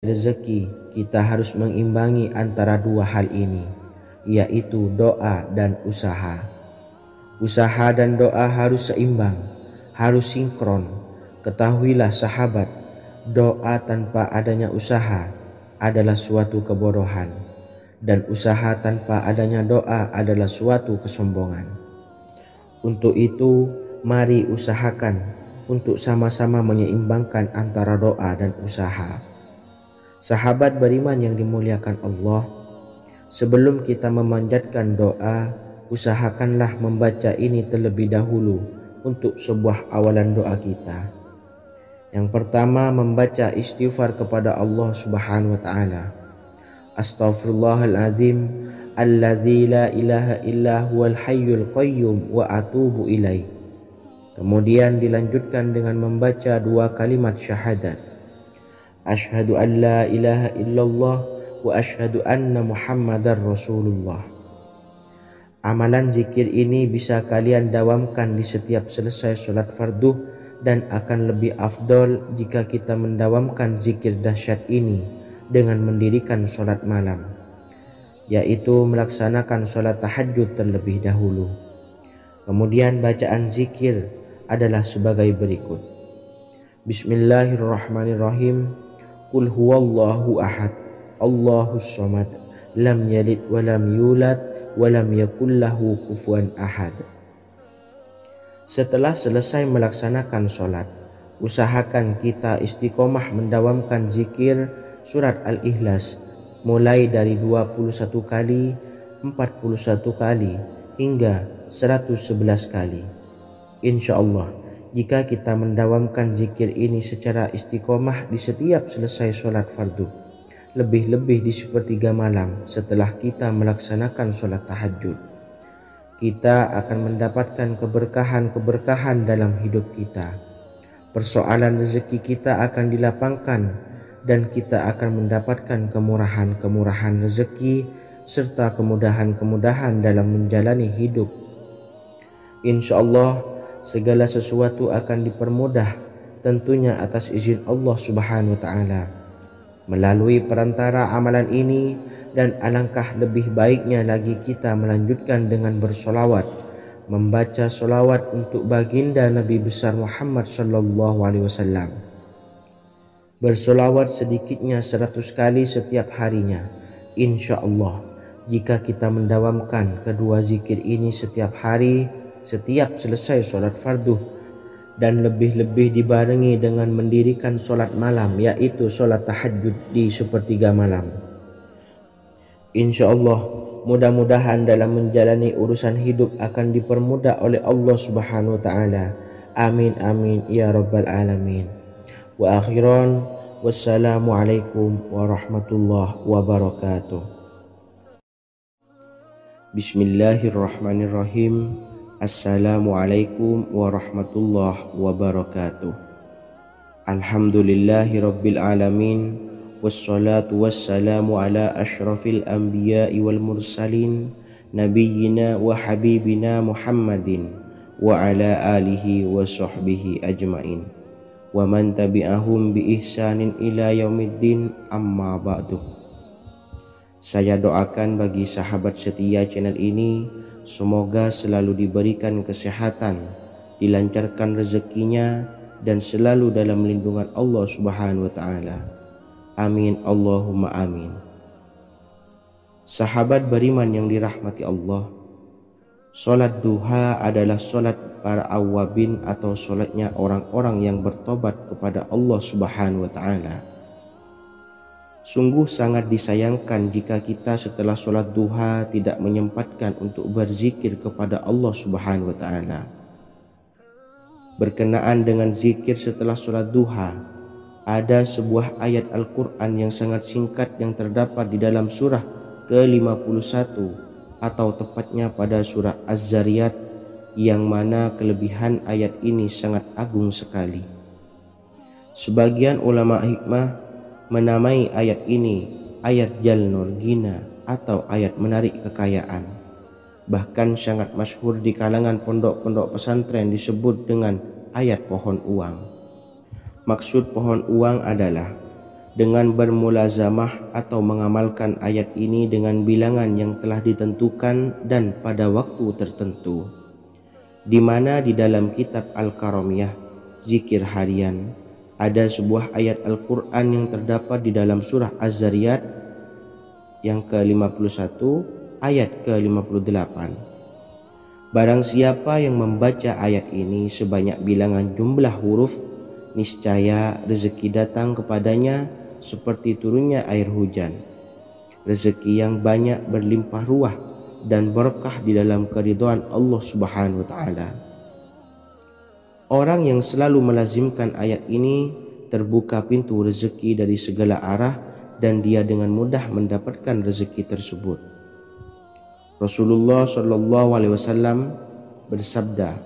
rezeki, kita harus mengimbangi antara dua hal ini, yaitu doa dan usaha. Usaha dan doa harus seimbang, harus sinkron. Ketahuilah sahabat, doa tanpa adanya usaha adalah suatu kebodohan, dan usaha tanpa adanya doa adalah suatu kesombongan. Untuk itu, mari usahakan untuk sama-sama menyeimbangkan antara doa dan usaha. Sahabat beriman yang dimuliakan Allah, sebelum kita memanjatkan doa, usahakanlah membaca ini terlebih dahulu untuk sebuah awalan doa kita. Yang pertama, membaca istighfar kepada Allah Subhanahu wa taala. Astaghfirullahaladzim alladzi la ilaha illa huwal hayyul qayyum wa atubu ilaih. Kemudian dilanjutkan dengan membaca dua kalimat syahadat. Asyhadu an la ilaha illallah wa asyhadu anna Muhammadar Rasulullah. Amalan zikir ini bisa kalian dawamkan di setiap selesai sholat fardu, dan akan lebih afdol jika kita mendawamkan zikir dahsyat ini dengan mendirikan sholat malam, yaitu melaksanakan sholat tahajud terlebih dahulu. Kemudian bacaan zikir adalah sebagai berikut. Bismillahirrahmanirrahim. Qul huwallahu ahad, Allahus samad, lam yalid wa lam yulad wa lam yakul lahu kufuwan ahad. Setelah selesai melaksanakan sholat, usahakan kita istiqomah mendawamkan zikir surat Al-Ikhlas mulai dari 21 kali, 41 kali, hingga 111 kali. Insyaallah, jika kita mendawamkan zikir ini secara istiqomah di setiap selesai sholat fardu, lebih-lebih di sepertiga malam setelah kita melaksanakan sholat tahajud, kita akan mendapatkan keberkahan-keberkahan dalam hidup kita. Persoalan rezeki kita akan dilapangkan, dan kita akan mendapatkan kemurahan-kemurahan rezeki serta kemudahan-kemudahan dalam menjalani hidup. Insyaallah, segala sesuatu akan dipermudah, tentunya atas izin Allah Subhanahu wa taala melalui perantara amalan ini. Dan alangkah lebih baiknya lagi kita melanjutkan dengan bersolawat, membaca solawat untuk baginda Nabi besar Muhammad sallallahu alaihi wasallam. Bersolawat sedikitnya 100 kali setiap harinya. Insyaallah, jika kita mendawamkan kedua zikir ini setiap hari, setiap selesai sholat fardu, dan lebih-lebih dibarengi dengan mendirikan sholat malam, yaitu sholat tahajud di sepertiga malam, insyaallah mudah-mudahan dalam menjalani urusan hidup akan dipermudah oleh Allah Subhanahu wa taala. Amin amin ya rabbal alamin. Wa akhiran, wassalamualaikum warahmatullahi wabarakatuh. Bismillahirrahmanirrahim. Assalamualaikum warahmatullahi wabarakatuh. Alhamdulillahi rabbil alamin, wassalatu wassalamu ala ashrafil anbiya'i wal mursalin, nabiyyina wa habibina Muhammadin wa ala alihi wa sahbihi ajmain, wa man tabi'ahum bi ihsanin ila yaumiddin, amma ba'du. Saya doakan bagi sahabat setia channel ini, semoga selalu diberikan kesehatan, dilancarkan rezekinya, dan selalu dalam lindungan Allah Subhanahu wa taala. Amin Allahumma amin. Sahabat beriman yang dirahmati Allah, sholat duha adalah sholat para awabin atau sholatnya orang-orang yang bertobat kepada Allah Subhanahu wa ta'ala. Sungguh sangat disayangkan jika kita setelah sholat duha tidak menyempatkan untuk berzikir kepada Allah Subhanahu wa ta'ala. Berkenaan dengan zikir setelah sholat duha, ada sebuah ayat Al-Quran yang sangat singkat yang terdapat di dalam surah ke-51, atau tepatnya pada surah Az-Zariyat, yang mana kelebihan ayat ini sangat agung sekali. Sebagian ulama hikmah menamai ayat ini ayat Jalnur Gina atau ayat menarik kekayaan. Bahkan sangat masyhur di kalangan pondok-pondok pesantren disebut dengan ayat pohon uang. Maksud pohon uang adalah dengan bermulazamah atau mengamalkan ayat ini dengan bilangan yang telah ditentukan dan pada waktu tertentu, di mana di dalam kitab Al-Karamiyah Zikir Harian ada sebuah ayat Al-Quran yang terdapat di dalam surah Az-Zariyat yang ke-51 ayat ke-58. Barang siapa yang membaca ayat ini sebanyak bilangan jumlah huruf, niscaya rezeki datang kepadanya seperti turunnya air hujan, rezeki yang banyak berlimpah ruah dan berkah di dalam keridhaan Allah Subhanahu wa taala. Orang yang selalu melazimkan ayat ini terbuka pintu rezeki dari segala arah dan dia dengan mudah mendapatkan rezeki tersebut. Rasulullah Shallallahu Alaihi Wasallam bersabda,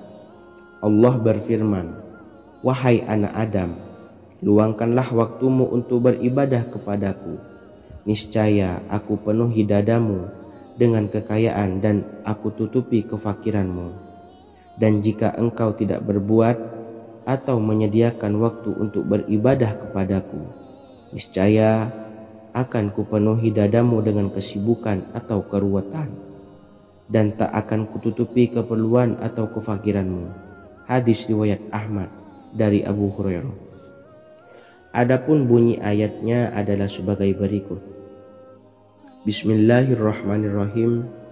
Allah berfirman, wahai anak Adam, luangkanlah waktumu untuk beribadah kepadaku. Niscaya aku penuhi dadamu dengan kekayaan dan aku tutupi kefakiranmu. Dan jika engkau tidak berbuat atau menyediakan waktu untuk beribadah kepadaku, niscaya akan kupenuhi dadamu dengan kesibukan atau keruwetan, dan tak akan kututupi keperluan atau kefakiranmu. Hadis riwayat Ahmad dari Abu Hurairah. Adapun bunyi ayatnya adalah sebagai berikut. Bismillahirrahmanirrahim.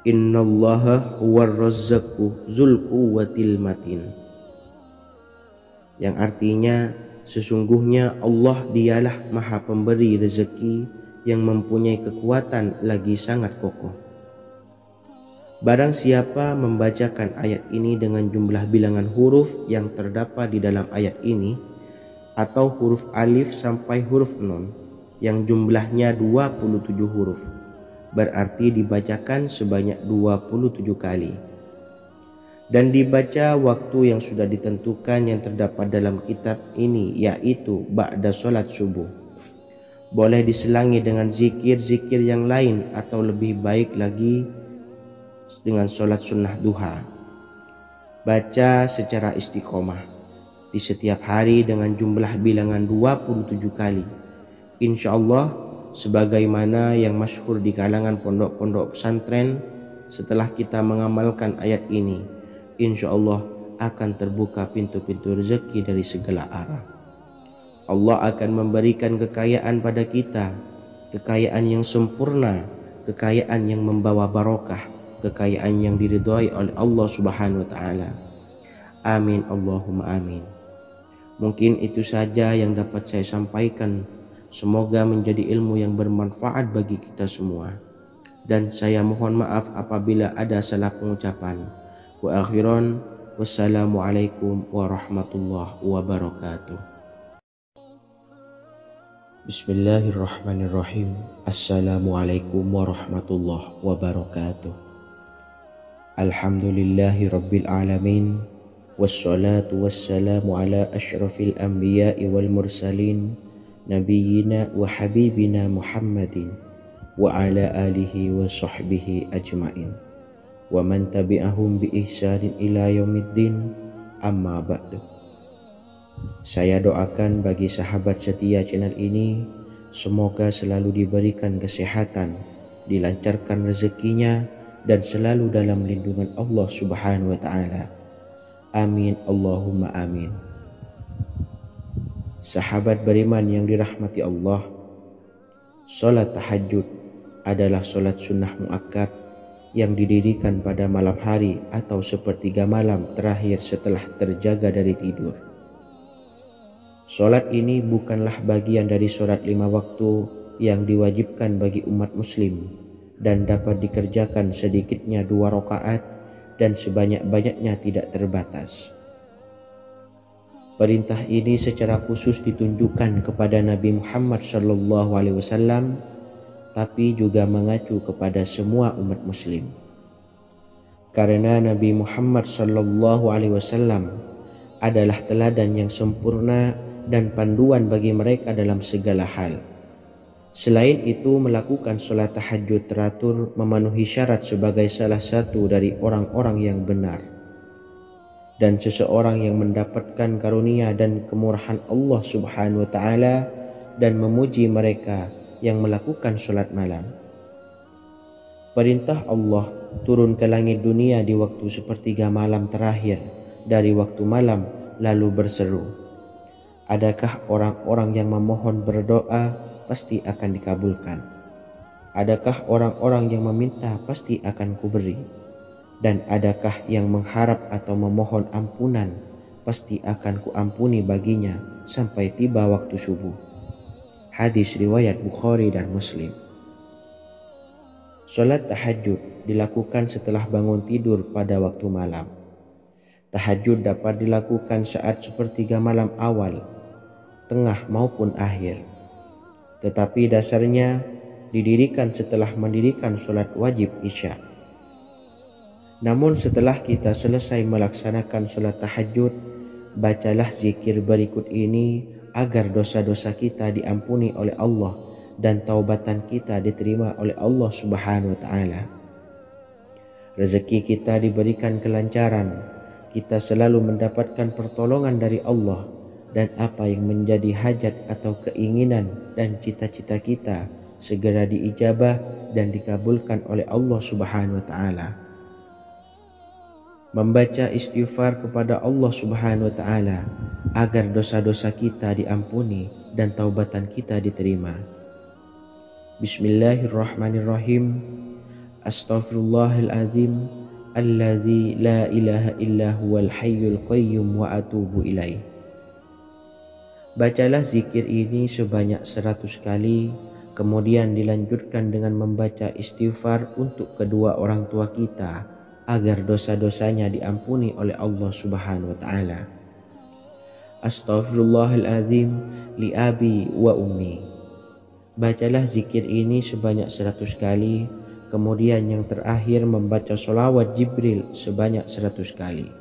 Innallaha huwar razzaqu dzul quwwatil matin. Yang artinya, sesungguhnya Allah dialah Maha Pemberi rezeki yang mempunyai kekuatan lagi sangat kokoh. Barang siapa membacakan ayat ini dengan jumlah bilangan huruf yang terdapat di dalam ayat ini, atau huruf alif sampai huruf nun yang jumlahnya 27 huruf, berarti dibacakan sebanyak 27 kali, dan dibaca waktu yang sudah ditentukan yang terdapat dalam kitab ini, yaitu ba'da sholat subuh. Boleh diselangi dengan zikir-zikir yang lain atau lebih baik lagi dengan sholat sunnah duha. Baca secara istiqomah di setiap hari dengan jumlah bilangan 27 kali. Insya Allah, sebagaimana yang masyhur di kalangan pondok-pondok pesantren, setelah kita mengamalkan ayat ini, insya Allah akan terbuka pintu-pintu rezeki dari segala arah. Allah akan memberikan kekayaan pada kita, kekayaan yang sempurna, kekayaan yang membawa barokah, kekayaan yang diridhai oleh Allah Subhanahu wa taala. Amin Allahumma amin. Mungkin itu saja yang dapat saya sampaikan. Semoga menjadi ilmu yang bermanfaat bagi kita semua. Dan saya mohon maaf apabila ada salah pengucapan. Wa akhiran, wassalamualaikum warahmatullahi wabarakatuh. Bismillahirrahmanirrahim. Assalamualaikum warahmatullahi wabarakatuh. Alhamdulillahi rabbil alamin. Wassalatu wassalamu ala ashrafil anbiya'i wal mursalin nabiyyina wa habibina Muhammadin wa ala alihi wa sahbihi ajmain wa man tabi'ahum bi ihsanin ila yaumiddin, amma ba'du. Saya doakan bagi sahabat setia channel ini, semoga selalu diberikan kesehatan, dilancarkan rezekinya, dan selalu dalam lindungan Allah Subhanahu wa ta'ala. Amin Allahumma amin. Sahabat beriman yang dirahmati Allah, salat tahajud adalah salat sunnah muakkad yang didirikan pada malam hari atau sepertiga malam terakhir setelah terjaga dari tidur. Salat ini bukanlah bagian dari salat 5 waktu yang diwajibkan bagi umat muslim dan dapat dikerjakan sedikitnya 2 rakaat dan sebanyak-banyaknya tidak terbatas. Perintah ini secara khusus ditunjukkan kepada Nabi Muhammad SAW, tapi juga mengacu kepada semua umat muslim. Karena Nabi Muhammad SAW adalah teladan yang sempurna dan panduan bagi mereka dalam segala hal. Selain itu, melakukan sholat tahajud teratur memenuhi syarat sebagai salah satu dari orang-orang yang benar. Dan seseorang yang mendapatkan karunia dan kemurahan Allah Subhanahu wa ta'ala dan memuji mereka yang melakukan sholat malam. Perintah Allah turun ke langit dunia di waktu sepertiga malam terakhir dari waktu malam, lalu berseru, adakah orang-orang yang memohon berdoa pasti akan dikabulkan? Adakah orang-orang yang meminta pasti akan kuberi? Dan adakah yang mengharap atau memohon ampunan pasti akan kuampuni baginya sampai tiba waktu subuh. Hadis riwayat Bukhari dan Muslim. Salat tahajud dilakukan setelah bangun tidur pada waktu malam. Tahajud dapat dilakukan saat sepertiga malam awal, tengah maupun akhir. Tetapi dasarnya didirikan setelah mendirikan salat wajib Isya. Namun setelah kita selesai melaksanakan salat tahajud, bacalah zikir berikut ini agar dosa-dosa kita diampuni oleh Allah dan taubatan kita diterima oleh Allah Subhanahu wa taala. Rezeki kita diberikan kelancaran, kita selalu mendapatkan pertolongan dari Allah, dan apa yang menjadi hajat atau keinginan dan cita-cita kita segera diijabah dan dikabulkan oleh Allah Subhanahu wa taala. Membaca istighfar kepada Allah Subhanahu wa taala agar dosa-dosa kita diampuni dan taubatan kita diterima. Bismillahirrahmanirrahim. Astaghfirullahaladzim allazi la ilaha illa huwal hayyul qayyum wa atubu ilaih. Bacalah zikir ini sebanyak 100 kali, kemudian dilanjutkan dengan membaca istighfar untuk kedua orang tua kita agar dosa-dosanya diampuni oleh Allah Subhanahu wa taala. Astaghfirullahaladzim li abi wa ummi. Bacalah zikir ini sebanyak 100 kali, kemudian yang terakhir membaca sholawat Jibril sebanyak 100 kali.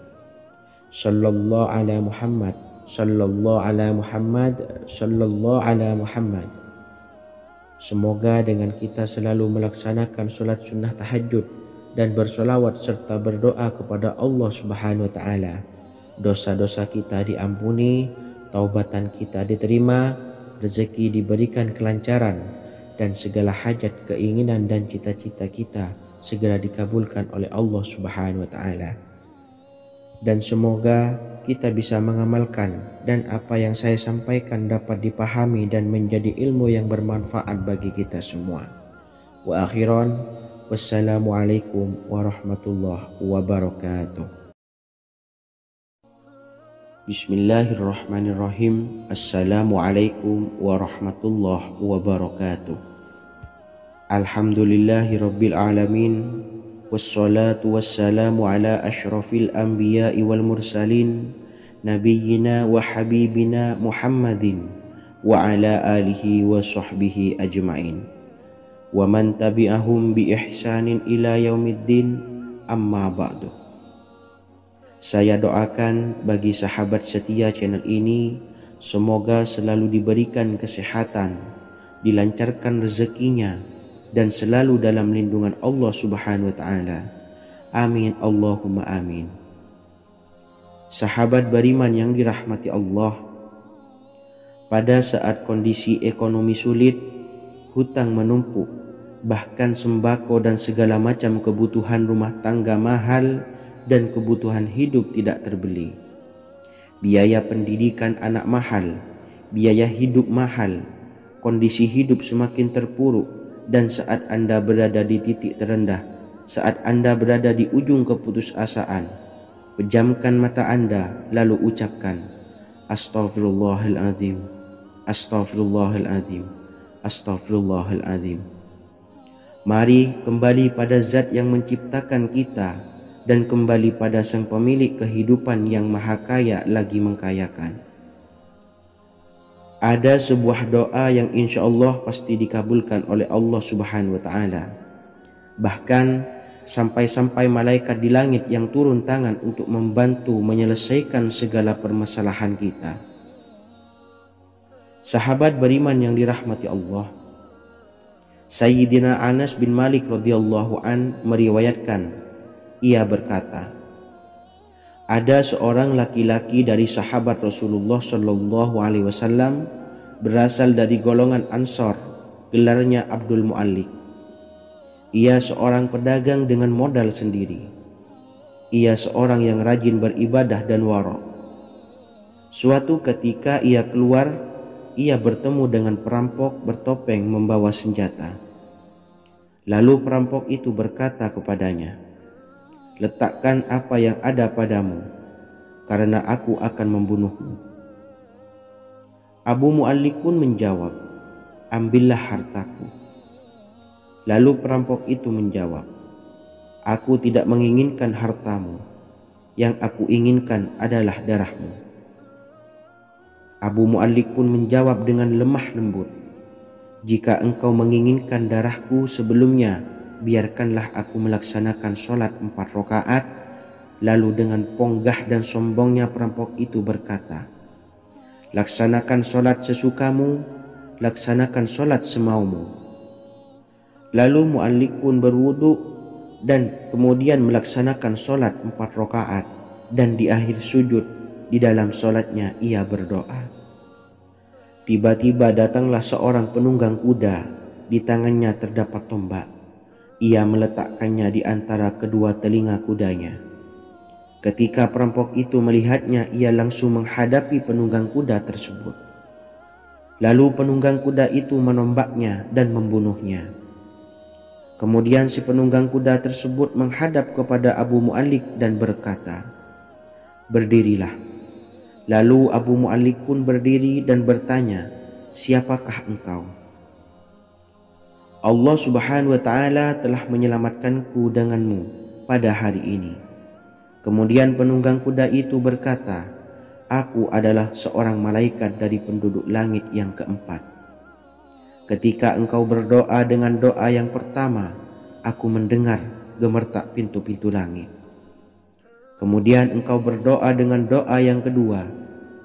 Sallallahu ala Muhammad, sallallahu ala Muhammad, sallallahu ala Muhammad. Semoga dengan kita selalu melaksanakan sholat sunnah tahajud dan bersolawat serta berdoa kepada Allah Subhanahu wa taala, dosa-dosa kita diampuni, taubatan kita diterima, rezeki diberikan kelancaran, dan segala hajat, keinginan dan cita-cita kita segera dikabulkan oleh Allah Subhanahu wa taala. Dan semoga kita bisa mengamalkan dan apa yang saya sampaikan dapat dipahami dan menjadi ilmu yang bermanfaat bagi kita semua. Wa akhiran, wassalamualaikum warahmatullahi wabarakatuh. Bismillahirrahmanirrahim. Assalamualaikum warahmatullahi wabarakatuh. Alhamdulillahi rabbil alamin. Wassalatu wassalamu ala ashrafil anbiya'i wal mursalin, nabiyyina wa habibina Muhammadin wa ala alihi wa sahbihi ajma'in wa man tabi'ahum bi ihsanin ila yaumiddin, amma ba'du. Saya doakan bagi sahabat setia channel ini, semoga selalu diberikan kesehatan, dilancarkan rezekinya, dan selalu dalam lindungan Allah Subhanahu wa taala. Amin Allahumma amin. Sahabat beriman yang dirahmati Allah, pada saat kondisi ekonomi sulit, hutang menumpuk, bahkan sembako dan segala macam kebutuhan rumah tangga mahal dan kebutuhan hidup tidak terbeli. Biaya pendidikan anak mahal, biaya hidup mahal, kondisi hidup semakin terpuruk. Dan saat Anda berada di titik terendah, saat Anda berada di ujung keputusasaan, pejamkan mata Anda lalu ucapkan, Astaghfirullahaladzim, Astaghfirullahaladzim, Astaghfirullahaladzim. Mari kembali pada Zat yang menciptakan kita dan kembali pada Sang Pemilik kehidupan yang Maha Kaya lagi mengkayakan. Ada sebuah doa yang insya Allah pasti dikabulkan oleh Allah Subhanahu wa taala. Bahkan sampai-sampai malaikat di langit yang turun tangan untuk membantu menyelesaikan segala permasalahan kita. Sahabat beriman yang dirahmati Allah, Sayyidina Anas bin Malik radhiyallahu an meriwayatkan, ia berkata, ada seorang laki-laki dari sahabat Rasulullah sallallahu alaihi wasallam berasal dari golongan Ansor, gelarnya Abdul Mu'allik. Ia seorang pedagang dengan modal sendiri. Ia seorang yang rajin beribadah dan wara'. Suatu ketika ia keluar, ia bertemu dengan perampok bertopeng membawa senjata. Lalu perampok itu berkata kepadanya, "Letakkan apa yang ada padamu, karena aku akan membunuhmu." Abu Mu'allik pun menjawab, "Ambillah hartaku." Lalu perampok itu menjawab, "Aku tidak menginginkan hartamu, yang aku inginkan adalah darahmu." Abu Mu'allik pun menjawab dengan lemah lembut, "Jika engkau menginginkan darahku sebelumnya, biarkanlah aku melaksanakan sholat 4 rakaat." Lalu dengan ponggah dan sombongnya perampok itu berkata, "Laksanakan sholat sesukamu, laksanakan sholat semaumu." Lalu Mu'allik pun berwudu dan kemudian melaksanakan sholat 4 rakaat, dan di akhir sujud di dalam sholatnya ia berdoa. Tiba-tiba datanglah seorang penunggang kuda, di tangannya terdapat tombak. Ia meletakkannya di antara kedua telinga kudanya. Ketika perampok itu melihatnya, ia langsung menghadapi penunggang kuda tersebut. Lalu penunggang kuda itu menombaknya dan membunuhnya. Kemudian si penunggang kuda tersebut menghadap kepada Abu Mu'allik dan berkata, "Berdirilah." Lalu Abu Mu'allik pun berdiri dan bertanya, "Siapakah engkau?" "Allah Subhanahu wa ta'ala telah menyelamatkanku denganmu pada hari ini." Kemudian penunggang kuda itu berkata, "Aku adalah seorang malaikat dari penduduk langit yang keempat. Ketika engkau berdoa dengan doa yang pertama, aku mendengar gemertak pintu-pintu langit. Kemudian engkau berdoa dengan doa yang kedua,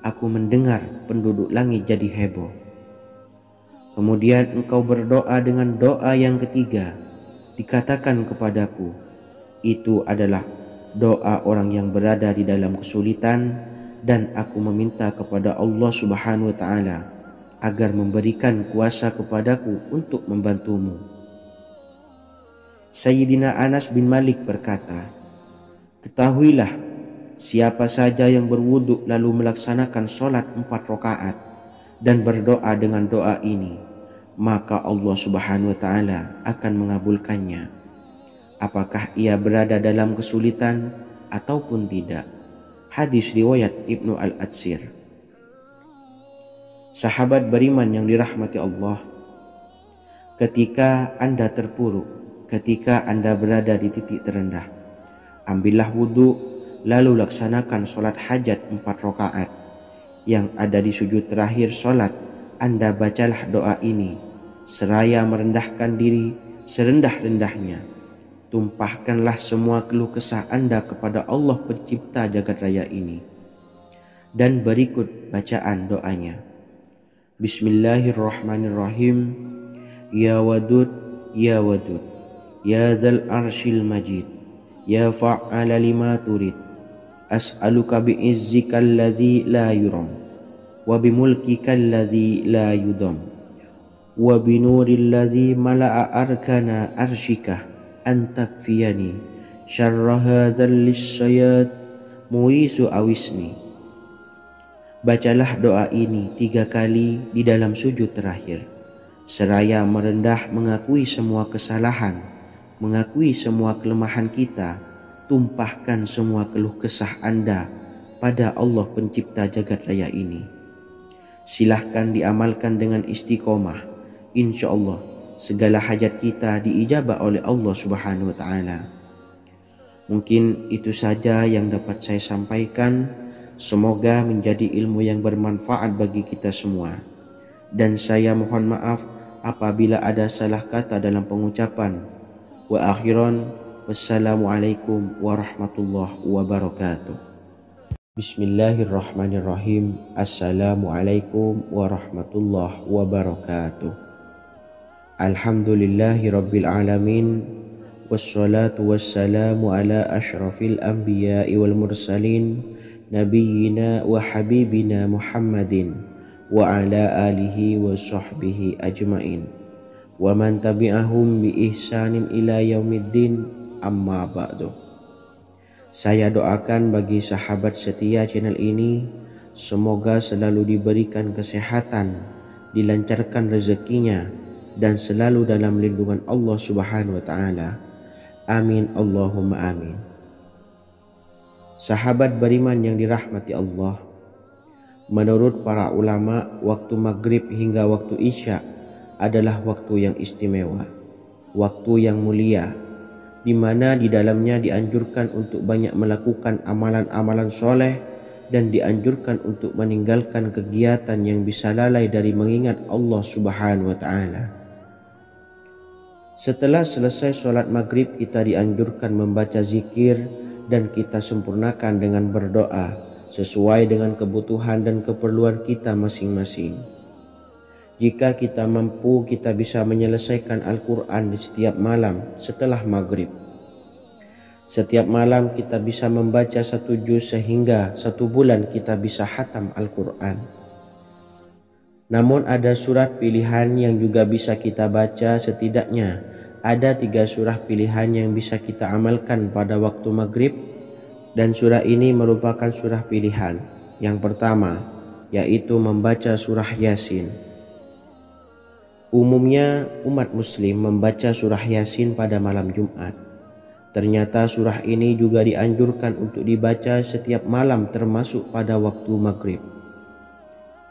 aku mendengar penduduk langit jadi heboh. Kemudian engkau berdoa dengan doa yang ketiga, dikatakan kepadaku, itu adalah doa orang yang berada di dalam kesulitan, dan aku meminta kepada Allah Subhanahu wa ta'ala agar memberikan kuasa kepadaku untuk membantumu." Sayyidina Anas bin Malik berkata, "Ketahuilah, siapa saja yang berwudu lalu melaksanakan sholat 4 rakaat dan berdoa dengan doa ini, maka Allah Subhanahu wa ta'ala akan mengabulkannya, apakah ia berada dalam kesulitan ataupun tidak." Hadis riwayat Ibnu Al-Atsir. Sahabat beriman yang dirahmati Allah, ketika Anda terpuruk, ketika Anda berada di titik terendah, ambillah wudu, lalu laksanakan sholat hajat 4 rakaat. Yang ada di sujud terakhir sholat, Anda bacalah doa ini, seraya merendahkan diri serendah-rendahnya. Tumpahkanlah semua keluh kesah Anda kepada Allah pencipta jagat raya ini. Dan berikut bacaan doanya. Bismillahirrahmanirrahim. Ya Wadud, Ya Wadud, Ya Dzal Arsyil Majid, Ya Fa'ala lima turid, as'aluka bi'izzika alladzi la yuram, wa bimulkika alladzi la yudam, wa binuril ladzi mala'a arkana arsyika, antakfiyani syarra hadzal lisyayat muisu awisni. Bacalah doa ini 3 kali di dalam sujud terakhir, seraya merendah mengakui semua kesalahan, mengakui semua kelemahan kita. Tumpahkan semua keluh kesah Anda pada Allah pencipta jagat raya ini. Silahkan diamalkan dengan istiqomah. Insya Allah segala hajat kita diijabah oleh Allah Subhanahu wa ta'ala. Mungkin itu saja yang dapat saya sampaikan. Semoga menjadi ilmu yang bermanfaat bagi kita semua. Dan saya mohon maaf apabila ada salah kata dalam pengucapan. Wa akhiran, wassalamualaikum warahmatullahi wabarakatuh. Bismillahirrahmanirrahim. Assalamualaikum warahmatullahi wabarakatuh. Alhamdulillahi rabbil alamin, wassalatu wassalamu ala ashrafil anbiya'i wal mursalin, nabiyyina wa habibina Muhammadin wa ala alihi wa sahbihi ajmain wa man tabi'ahum bi ihsanin ila yaumiddin, amma ba'du. Saya doakan bagi sahabat setia channel ini, semoga selalu diberikan kesehatan, dilancarkan rezekinya, dan selalu dalam lindungan Allah Subhanahu wa Ta'ala. Amin Allahumma amin. Sahabat beriman yang dirahmati Allah, menurut para ulama, waktu maghrib hingga waktu isya adalah waktu yang istimewa, waktu yang mulia, di mana di dalamnya dianjurkan untuk banyak melakukan amalan-amalan soleh dan dianjurkan untuk meninggalkan kegiatan yang bisa lalai dari mengingat Allah Subhanahu wa Ta'ala. Setelah selesai sholat maghrib, kita dianjurkan membaca zikir dan kita sempurnakan dengan berdoa sesuai dengan kebutuhan dan keperluan kita masing-masing. Jika kita mampu, kita bisa menyelesaikan Al-Quran di setiap malam setelah maghrib. Setiap malam kita bisa membaca 1 juz sehingga 1 bulan kita bisa khatam Al-Quran. Namun ada surat pilihan yang juga bisa kita baca. Setidaknya ada 3 surah pilihan yang bisa kita amalkan pada waktu maghrib, dan surah ini merupakan surah pilihan. Yang pertama yaitu membaca surah Yasin. Umumnya umat muslim membaca surah Yasin pada malam Jumat. Ternyata surah ini juga dianjurkan untuk dibaca setiap malam termasuk pada waktu maghrib.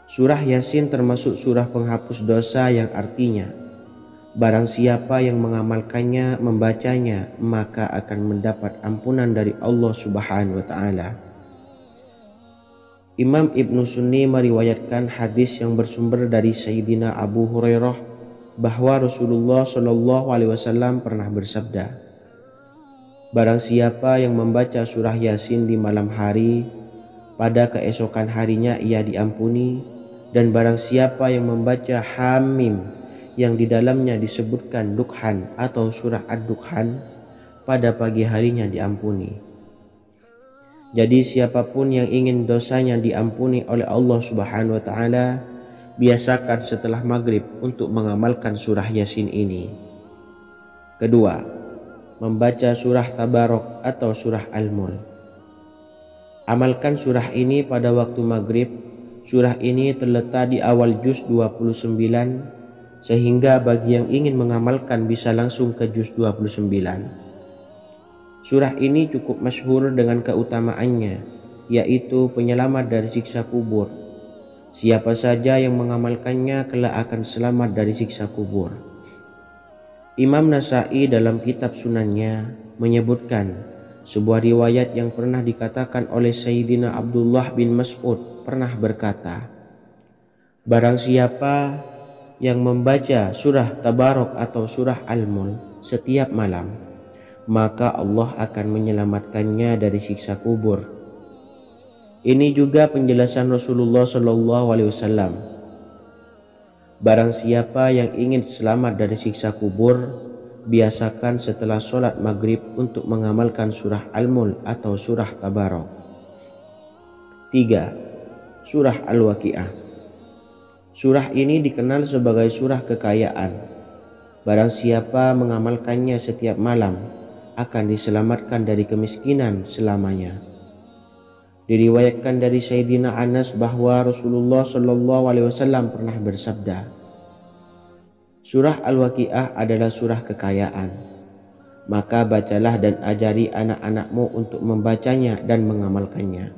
Surah Yasin termasuk surah penghapus dosa, yang artinya barang siapa yang mengamalkannya, membacanya, maka akan mendapat ampunan dari Allah Subhanahu wa Ta'ala. Imam Ibnu Sunni meriwayatkan hadis yang bersumber dari Sayyidina Abu Hurairah bahwa Rasulullah Shallallahu Alaihi Wasallam pernah bersabda, barang siapa yang membaca surah Yasin di malam hari, pada keesokan harinya ia diampuni, dan barang siapa yang membaca Hamim yang di dalamnya disebutkan Dukhan atau surah Ad-Dukhan, pada pagi harinya diampuni. Jadi siapapun yang ingin dosanya diampuni oleh Allah Subhanahu wa Ta'ala, biasakan setelah maghrib untuk mengamalkan surah Yasin ini. Kedua, membaca surah Tabarok atau surah Al-Mulk. Amalkan surah ini pada waktu maghrib. Surah ini terletak di awal juz 29, sehingga bagi yang ingin mengamalkan bisa langsung ke juz 29. Surah ini cukup masyhur dengan keutamaannya, yaitu penyelamat dari siksa kubur. Siapa saja yang mengamalkannya kelak akan selamat dari siksa kubur. Imam Nasa'i dalam kitab Sunannya menyebutkan sebuah riwayat yang pernah dikatakan oleh Sayyidina Abdullah bin Mas'ud pernah berkata, barang siapa yang membaca surah Tabarok atau surah Al-Mulk setiap malam, maka Allah akan menyelamatkannya dari siksa kubur. Ini juga penjelasan Rasulullah Shallallahu Alaihi Wasallam. Barang siapa yang ingin selamat dari siksa kubur, biasakan setelah sholat maghrib untuk mengamalkan surah Al-Mulk atau surah Tabarok. 3. Surah Al-Waqi'ah. Surah ini dikenal sebagai surah kekayaan. Barang siapa mengamalkannya setiap malam, akan diselamatkan dari kemiskinan selamanya. Diriwayatkan dari Sayyidina Anas bahwa Rasulullah Shallallahu Alaihi Wasallam pernah bersabda, surah Al-Waqi'ah adalah surah kekayaan. Maka bacalah dan ajari anak-anakmu untuk membacanya dan mengamalkannya.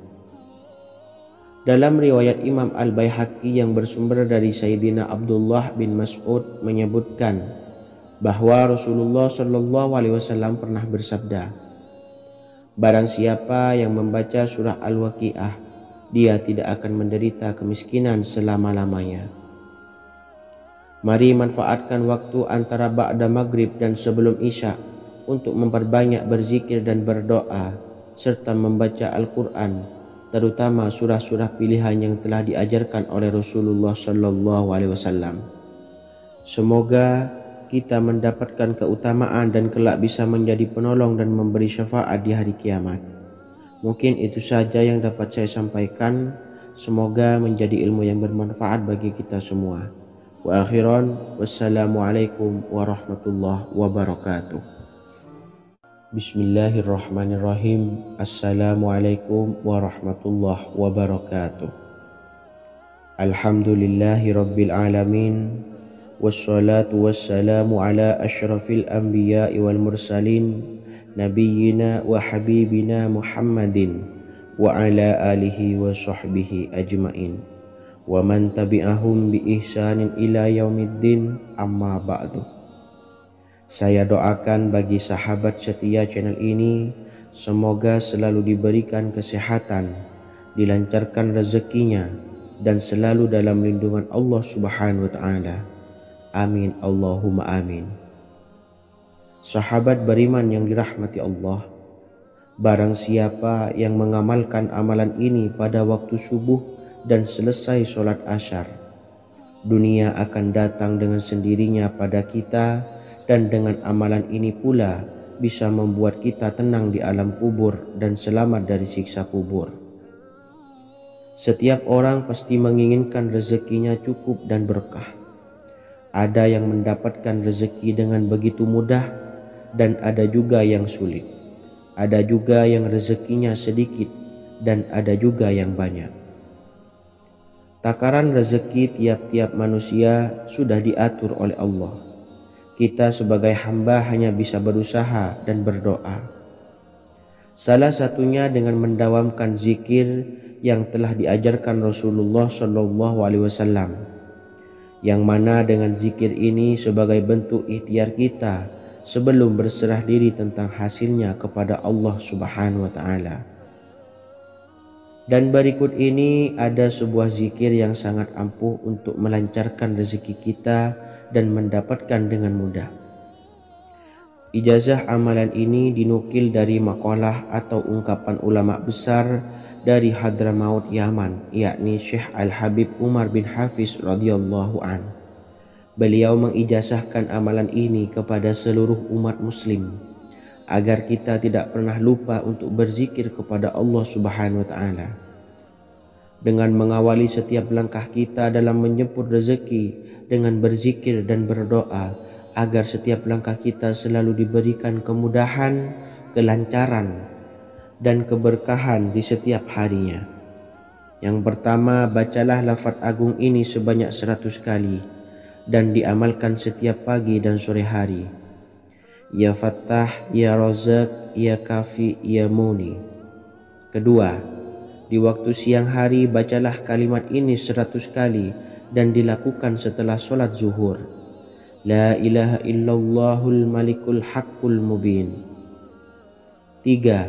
Dalam riwayat Imam Al-Baihaqi yang bersumber dari Sayyidina Abdullah bin Mas'ud menyebutkan bahwa Rasulullah Shallallahu Alaihi Wasallam pernah bersabda, barang siapa yang membaca surah Al-Waqi'ah, dia tidak akan menderita kemiskinan selama-lamanya. Mari manfaatkan waktu antara ba'da maghrib dan sebelum isya untuk memperbanyak berzikir dan berdoa, serta membaca Al-Quran, terutama surah-surah pilihan yang telah diajarkan oleh Rasulullah Shallallahu Alaihi Wasallam. Semoga kita mendapatkan keutamaan dan kelak bisa menjadi penolong dan memberi syafaat di hari kiamat. Mungkin itu saja yang dapat saya sampaikan. Semoga menjadi ilmu yang bermanfaat bagi kita semua. Wa akhiran, wassalamualaikum warahmatullahi wabarakatuh. Bismillahirrahmanirrahim. Assalamualaikum warahmatullahi wabarakatuh. Alhamdulillahi rabbil alamin. Wassalatu wassalamu ala asyrafil anbiya'i wal mursalin, nabiyyina wa habibina Muhammadin wa ala alihi wa sahbihi ajmain wa man tabi'ahum bi ihsanin ila yaumiddin, amma ba'du. Saya doakan bagi sahabat setia channel ini, semoga selalu diberikan kesehatan, dilancarkan rezekinya, dan selalu dalam lindungan Allah Subhanahu wa Ta'ala. Amin Allahumma amin. Sahabat beriman yang dirahmati Allah, barang siapa yang mengamalkan amalan ini pada waktu subuh dan selesai sholat asyar, dunia akan datang dengan sendirinya pada kita, dan dengan amalan ini pula bisa membuat kita tenang di alam kubur dan selamat dari siksa kubur. Setiap orang pasti menginginkan rezekinya cukup dan berkah. Ada yang mendapatkan rezeki dengan begitu mudah, dan ada juga yang sulit. Ada juga yang rezekinya sedikit, dan ada juga yang banyak. Takaran rezeki tiap-tiap manusia sudah diatur oleh Allah. Kita sebagai hamba hanya bisa berusaha dan berdoa. Salah satunya dengan mendawamkan zikir yang telah diajarkan Rasulullah SAW, yang mana dengan zikir ini sebagai bentuk ikhtiar kita sebelum berserah diri tentang hasilnya kepada Allah Subhanahu wa Ta'ala. Dan berikut ini ada sebuah zikir yang sangat ampuh untuk melancarkan rezeki kita dan mendapatkan dengan mudah. Ijazah amalan ini dinukil dari makalah atau ungkapan ulama besar dari Hadramaut Yaman, yakni Syekh Al-Habib Umar bin Hafiz radhiyallahu an. Beliau mengijazahkan amalan ini kepada seluruh umat muslim agar kita tidak pernah lupa untuk berzikir kepada Allah Subhanahu wa Ta'ala. Dengan mengawali setiap langkah kita dalam menjemput rezeki dengan berzikir dan berdoa agar setiap langkah kita selalu diberikan kemudahan, kelancaran, dan keberkahan di setiap harinya. Yang pertama, bacalah lafaz agung ini sebanyak 100 kali dan diamalkan setiap pagi dan sore hari. Ya Fattah, Ya Razak, Ya Kafi, Ya Muni. Kedua, di waktu siang hari bacalah kalimat ini 100 kali dan dilakukan setelah sholat zuhur. La ilaha illallahul malikul haqqul mubin. Tiga,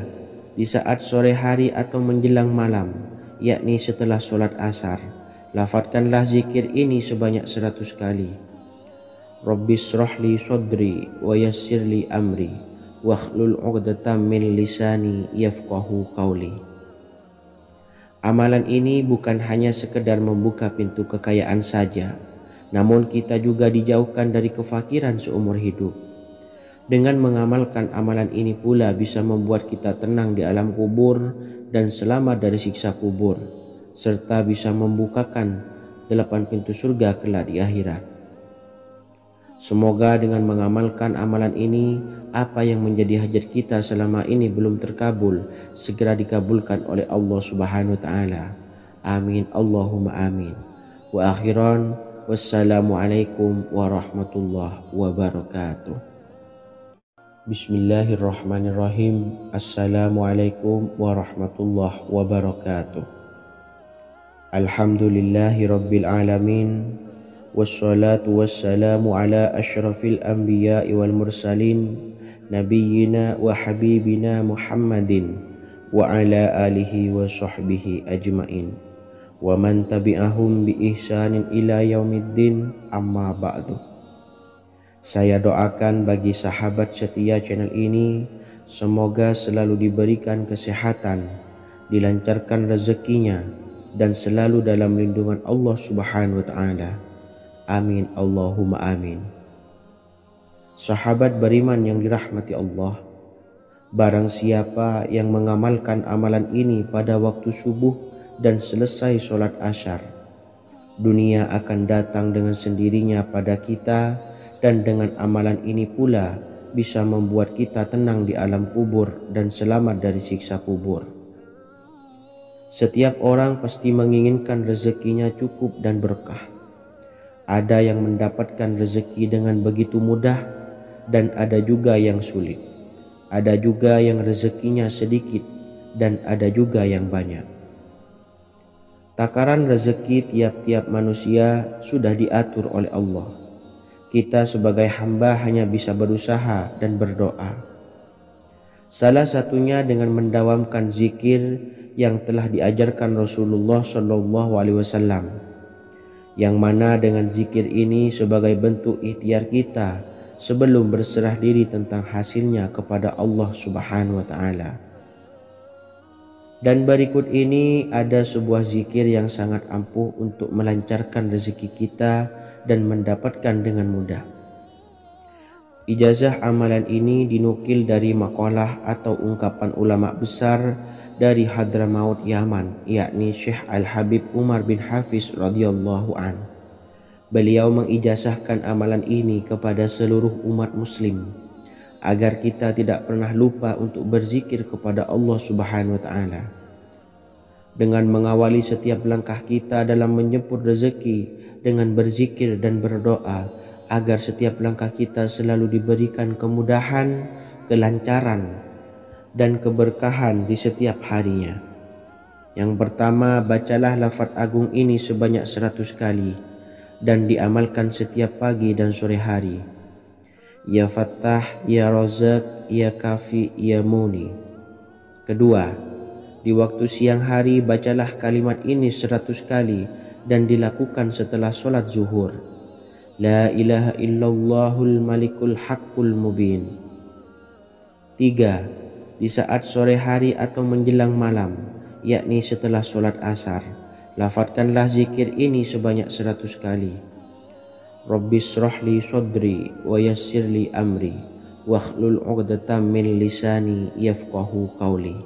di saat sore hari atau menjelang malam, yakni setelah sholat asar, lafadzkanlah zikir ini sebanyak 100 kali. Rabbis shrahli sodri wa yassirli amri wakhlul 'uqdatam min lisani yafqahu qawli. Amalan ini bukan hanya sekedar membuka pintu kekayaan saja, namun kita juga dijauhkan dari kefakiran seumur hidup. Dengan mengamalkan amalan ini pula bisa membuat kita tenang di alam kubur dan selamat dari siksa kubur, serta bisa membukakan 8 pintu surga kelak di akhirat. Semoga dengan mengamalkan amalan ini, apa yang menjadi hajat kita selama ini belum terkabul, segera dikabulkan oleh Allah Subhanahu wa Ta'ala. Amin Allahumma amin. Wa akhiran, wassalamualaikum warahmatullahi wabarakatuh. Bismillahirrahmanirrahim. Assalamualaikum warahmatullahi wabarakatuh. Alhamdulillahi rabbil alamin. Wassalatu wassalamu ala asyrafil anbiya'i wal mursalin, nabiyyina wa habibina Muhammadin wa ala alihi wa sahbihi ajmain wa man tabi'ahum bi ihsanin ila yaumiddin, amma ba'du. Saya doakan bagi sahabat setia channel ini, semoga selalu diberikan kesehatan, dilancarkan rezekinya, dan selalu dalam lindungan Allah Subhanahu wa Ta'ala. Amin Allahumma amin. Sahabat beriman yang dirahmati Allah, barang siapa yang mengamalkan amalan ini pada waktu subuh dan selesai sholat asyar. Dunia akan datang dengan sendirinya pada kita, dan dengan amalan ini pula bisa membuat kita tenang di alam kubur dan selamat dari siksa kubur. Setiap orang pasti menginginkan rezekinya cukup dan berkah. Ada yang mendapatkan rezeki dengan begitu mudah, dan ada juga yang sulit. Ada juga yang rezekinya sedikit, dan ada juga yang banyak. Takaran rezeki tiap-tiap manusia sudah diatur oleh Allah. Kita sebagai hamba hanya bisa berusaha dan berdoa. Salah satunya dengan mendawamkan zikir yang telah diajarkan Rasulullah SAW, yang mana dengan zikir ini sebagai bentuk ikhtiar kita sebelum berserah diri tentang hasilnya kepada Allah Subhanahu wa Ta'ala. Dan berikut ini ada sebuah zikir yang sangat ampuh untuk melancarkan rezeki kita dan mendapatkan dengan mudah. Ijazah amalan ini dinukil dari makalah atau ungkapan ulama besar dari Hadramaut Yaman, yakni Syekh Al-Habib Umar bin Hafiz radhiyallahu an. Beliau mengijazahkan amalan ini kepada seluruh umat muslim agar kita tidak pernah lupa untuk berzikir kepada Allah Subhanahu wa Ta'ala. Dengan mengawali setiap langkah kita dalam menjemput rezeki dengan berzikir dan berdoa agar setiap langkah kita selalu diberikan kemudahan, kelancaran, dan keberkahan di setiap harinya. Yang pertama, bacalah lafaz agung ini sebanyak 100 kali dan diamalkan setiap pagi dan sore hari. Ya Fattah, Ya Razak, Ya Kafi, Ya Muni. Kedua, di waktu siang hari bacalah kalimat ini 100 kali dan dilakukan setelah sholat zuhur. La ilaha illallahul malikul haqqul mubin. 3. Di saat sore hari atau menjelang malam, yakni setelah sholat asar, lafadzkanlah zikir ini sebanyak 100 kali. Rabbishrahli sadri wa yassirli amri wakhlul 'uqdatam min lisani yafqahu qawli.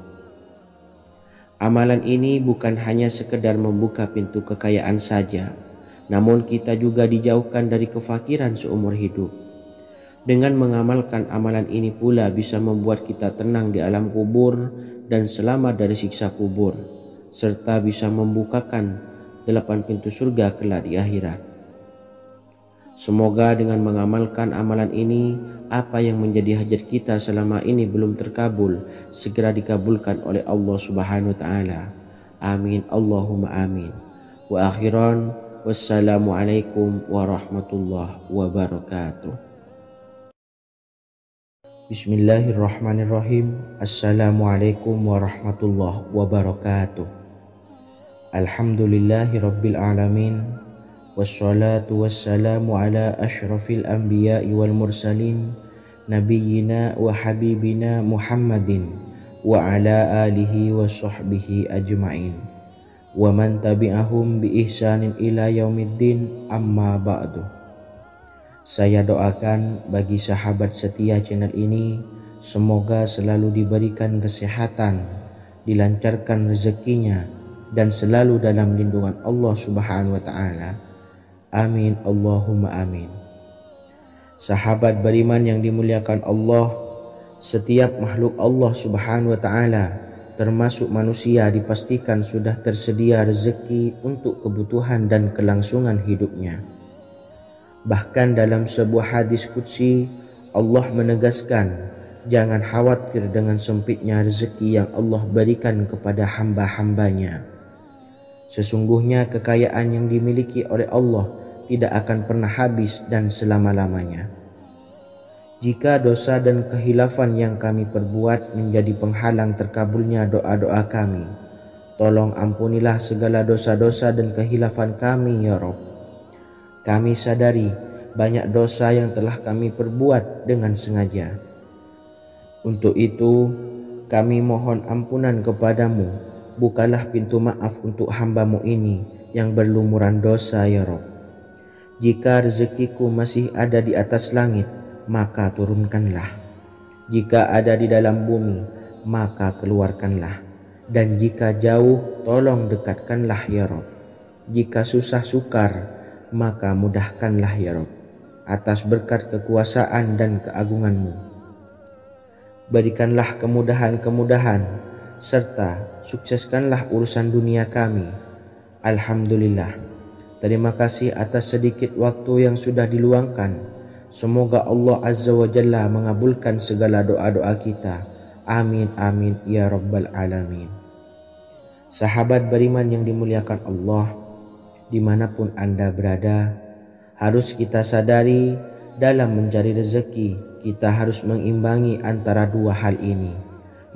Amalan ini bukan hanya sekedar membuka pintu kekayaan saja, namun kita juga dijauhkan dari kefakiran seumur hidup. Dengan mengamalkan amalan ini pula bisa membuat kita tenang di alam kubur dan selamat dari siksa kubur, serta bisa membukakan 8 pintu surga kelak di akhirat. Semoga dengan mengamalkan amalan ini, apa yang menjadi hajat kita selama ini belum terkabul, segera dikabulkan oleh Allah Subhanahu wa Ta'ala. Amin, Allahumma amin. Wa akhiran, wassalamualaikum warahmatullahi wabarakatuh. Bismillahirrahmanirrahim. Assalamualaikum warahmatullahi wabarakatuh. Alhamdulillahi rabbil alamin. Wassalatu wassalamu ala ashrafil anbiya'i wal mursalin nabiyyina wa habibina Muhammadin wa ala alihi wa sahbihi ajma'in wa man tabi'ahum bi ihsanin ila yaumiddin, amma ba'du. Saya doakan bagi sahabat setia channel ini, semoga selalu diberikan kesehatan, dilancarkan rezekinya, dan selalu dalam lindungan Allah Subhanahu wa Ta'ala. Amin, Allahumma amin. Sahabat beriman yang dimuliakan Allah, setiap makhluk Allah Subhanahu wa Ta'ala termasuk manusia dipastikan sudah tersedia rezeki untuk kebutuhan dan kelangsungan hidupnya. Bahkan dalam sebuah hadis qudsi, Allah menegaskan, jangan khawatir dengan sempitnya rezeki yang Allah berikan kepada hamba-hambanya. Sesungguhnya kekayaan yang dimiliki oleh Allah tidak akan pernah habis dan selama-lamanya. Jika dosa dan kehilafan yang kami perbuat menjadi penghalang terkabulnya doa-doa kami, tolong ampunilah segala dosa-dosa dan kehilafan kami ya Rabb. Kami sadari banyak dosa yang telah kami perbuat dengan sengaja. Untuk itu kami mohon ampunan kepadamu. Bukalah pintu maaf untuk hamba-Mu ini yang berlumuran dosa ya Rabb. Jika rezekiku masih ada di atas langit, maka turunkanlah. Jika ada di dalam bumi, maka keluarkanlah. dan jika jauh tolong dekatkanlah ya Rob. Jika susah sukar maka mudahkanlah ya Rob, atas berkat kekuasaan dan keagunganmu. Berikanlah kemudahan-kemudahan serta sukseskanlah urusan dunia kami. Alhamdulillah. Terima kasih atas sedikit waktu yang sudah diluangkan. Semoga Allah Azza wa Jalla mengabulkan segala doa-doa kita. Amin amin ya rabbal alamin. Sahabat beriman yang dimuliakan Allah, dimanapun Anda berada, harus kita sadari dalam mencari rezeki kita harus mengimbangi antara dua hal ini,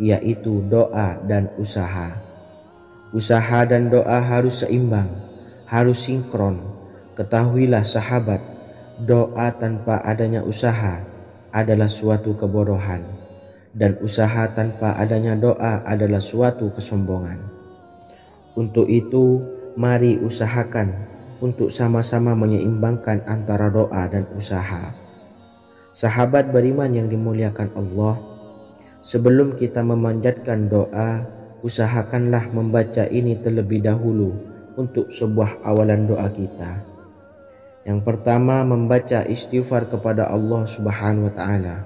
yaitu doa dan usaha. Usaha dan doa harus seimbang, harus sinkron. Ketahuilah sahabat, doa tanpa adanya usaha adalah suatu kebodohan, dan usaha tanpa adanya doa adalah suatu kesombongan. Untuk itu, mari usahakan untuk sama-sama menyeimbangkan antara doa dan usaha. Sahabat beriman yang dimuliakan Allah, sebelum kita memanjatkan doa, usahakanlah membaca ini terlebih dahulu untuk sebuah awalan doa kita. Yang pertama, membaca istighfar kepada Allah Subhanahu wa taala.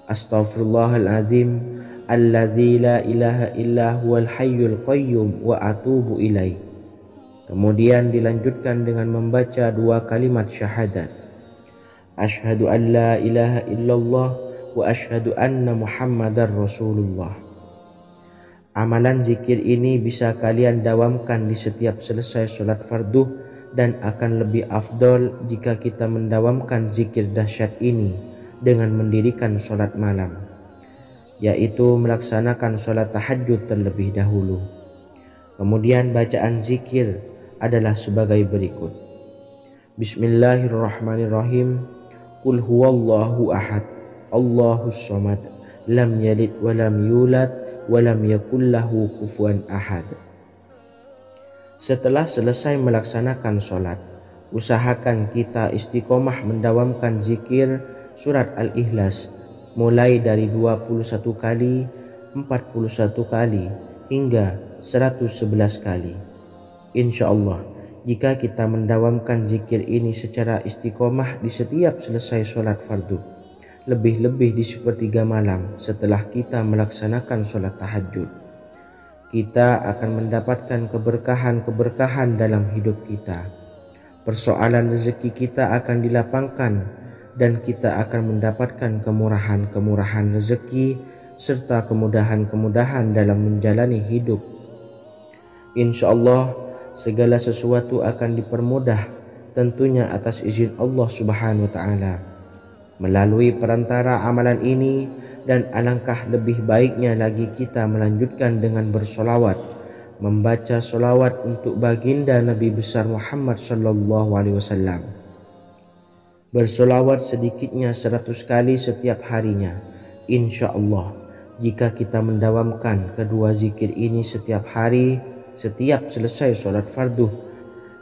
Astaghfirullahaladzim alladzi la ilaha illa huwal hayyul qayyum wa atubu ilaih. Kemudian dilanjutkan dengan membaca dua kalimat syahadat. Asyhadu an la ilaha illallah wa asyhadu anna Muhammadar Rasulullah. Amalan zikir ini bisa kalian dawamkan di setiap selesai sholat fardu, dan akan lebih afdol jika kita mendawamkan zikir dahsyat ini dengan mendirikan sholat malam, yaitu melaksanakan sholat tahajud terlebih dahulu. Kemudian bacaan zikir adalah sebagai berikut. Bismillahirrahmanirrahim. Qul huwallahu ahad, Allahus samad, lam yalid wa lam yulad wa lam yakul lahu kufuwan ahad. Setelah selesai melaksanakan sholat, usahakan kita istiqomah mendawamkan zikir surat Al-Ikhlas mulai dari 21 kali, 41 kali, hingga 111 kali. Insya Allah, jika kita mendawamkan zikir ini secara istiqomah di setiap selesai sholat fardu, lebih-lebih di sepertiga malam setelah kita melaksanakan sholat tahajud, kita akan mendapatkan keberkahan-keberkahan dalam hidup kita. Persoalan rezeki kita akan dilapangkan, dan kita akan mendapatkan kemurahan-kemurahan rezeki serta kemudahan-kemudahan dalam menjalani hidup. Insya Allah, segala sesuatu akan dipermudah, tentunya atas izin Allah Subhanahu wa taala. Melalui perantara amalan ini, dan alangkah lebih baiknya lagi kita melanjutkan dengan bersolawat, membaca solawat untuk baginda Nabi besar Muhammad sallallahu alaihi wasallam. Bersolawat sedikitnya 100 kali setiap harinya. Insya Allah, jika kita mendawamkan kedua zikir ini setiap hari, setiap selesai sholat fardu,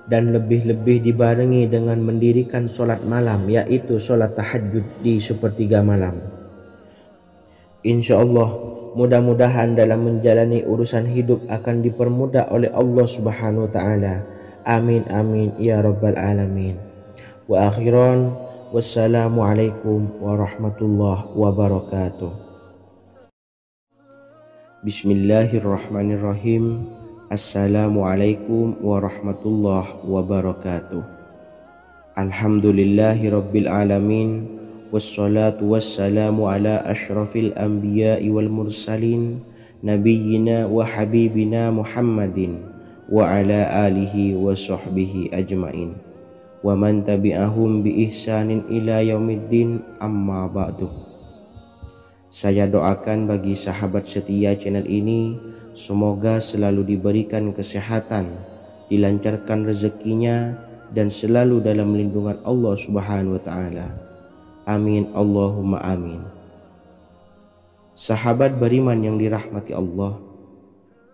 dan lebih-lebih dibarengi dengan mendirikan sholat malam, yaitu sholat tahajud di sepertiga malam, insya Allah mudah-mudahan dalam menjalani urusan hidup akan dipermudah oleh Allah Subhanahu wa ta'ala. Amin amin ya rabbal alamin. Wa akhiran, wassalamualaikum warahmatullahi wabarakatuh. Bismillahirrahmanirrahim. Assalamualaikum warahmatullahi wabarakatuh. Alhamdulillahi rabbil alamin, wassalatu wassalamu ala ashrafil anbiya'i wal mursalin, nabiyyina wa habibina Muhammadin wa ala alihi wa sahbihi ajmain, wa man tabi'ahum bi ihsanin ila yaumiddin, amma ba'du. Saya doakan bagi sahabat setia channel ini, semoga selalu diberikan kesehatan, dilancarkan rezekinya, dan selalu dalam lindungan Allah Subhanahu wa ta'ala. Amin Allahumma amin. Sahabat beriman yang dirahmati Allah,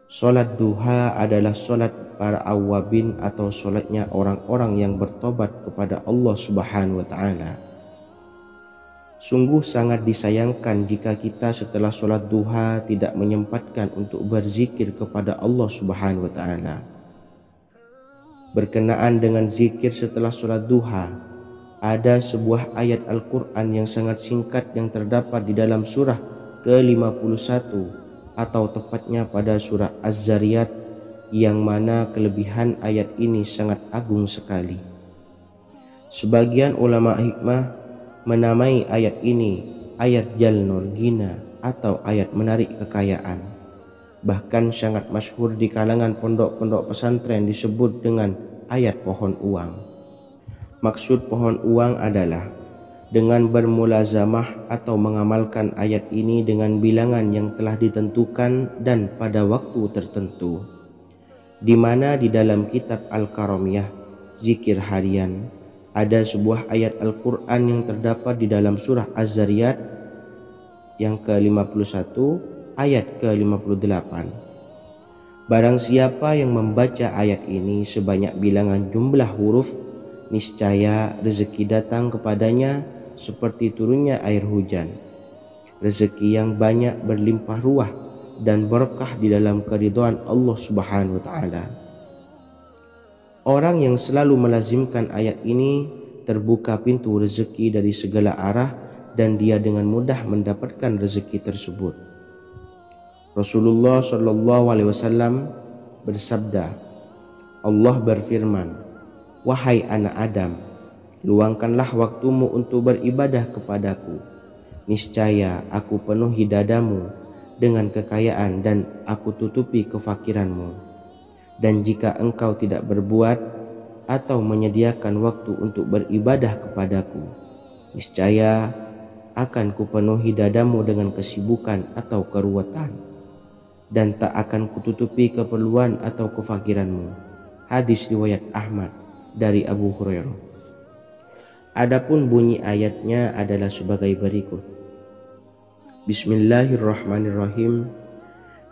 sholat duha adalah sholat para awabin atau sholatnya orang-orang yang bertobat kepada Allah Subhanahu wa ta'ala. Sungguh sangat disayangkan jika kita setelah sholat duha tidak menyempatkan untuk berzikir kepada Allah Subhanahu wa Ta'ala. Berkenaan dengan zikir setelah sholat duha, ada sebuah ayat Al-Quran yang sangat singkat yang terdapat di dalam surah ke-51 atau tepatnya pada surah Az-Zariyat, yang mana kelebihan ayat ini sangat agung sekali. Sebagian ulama hikmah menamai ayat ini ayat Jalnur Gina atau ayat menarik kekayaan. Bahkan sangat masyhur di kalangan pondok-pondok pesantren disebut dengan ayat pohon uang. Maksud pohon uang adalah dengan bermulazamah atau mengamalkan ayat ini dengan bilangan yang telah ditentukan dan pada waktu tertentu, di mana di dalam kitab Al-Karamiyah zikir harian ada sebuah ayat Al-Quran yang terdapat di dalam surah Az-Zariyat yang ke-51 ayat ke-58. Barang siapa yang membaca ayat ini sebanyak bilangan jumlah huruf, niscaya rezeki datang kepadanya seperti turunnya air hujan. Rezeki yang banyak berlimpah ruah dan berkah di dalam keridhaan Allah Subhanahu wa Ta'ala. Orang yang selalu melazimkan ayat ini terbuka pintu rezeki dari segala arah dan dia dengan mudah mendapatkan rezeki tersebut. Rasulullah SAW bersabda, Allah berfirman, "Wahai anak Adam, luangkanlah waktumu untuk beribadah kepadaku. Niscaya aku penuhi dadamu dengan kekayaan dan aku tutupi kefakiranmu. Dan jika engkau tidak berbuat atau menyediakan waktu untuk beribadah kepadaku, niscaya akan kupenuhi dadamu dengan kesibukan atau keruwetan, dan tak akan kututupi keperluan atau kefakiranmu." Hadis riwayat Ahmad dari Abu Hurairah. Adapun bunyi ayatnya adalah sebagai berikut. Bismillahirrahmanirrahim.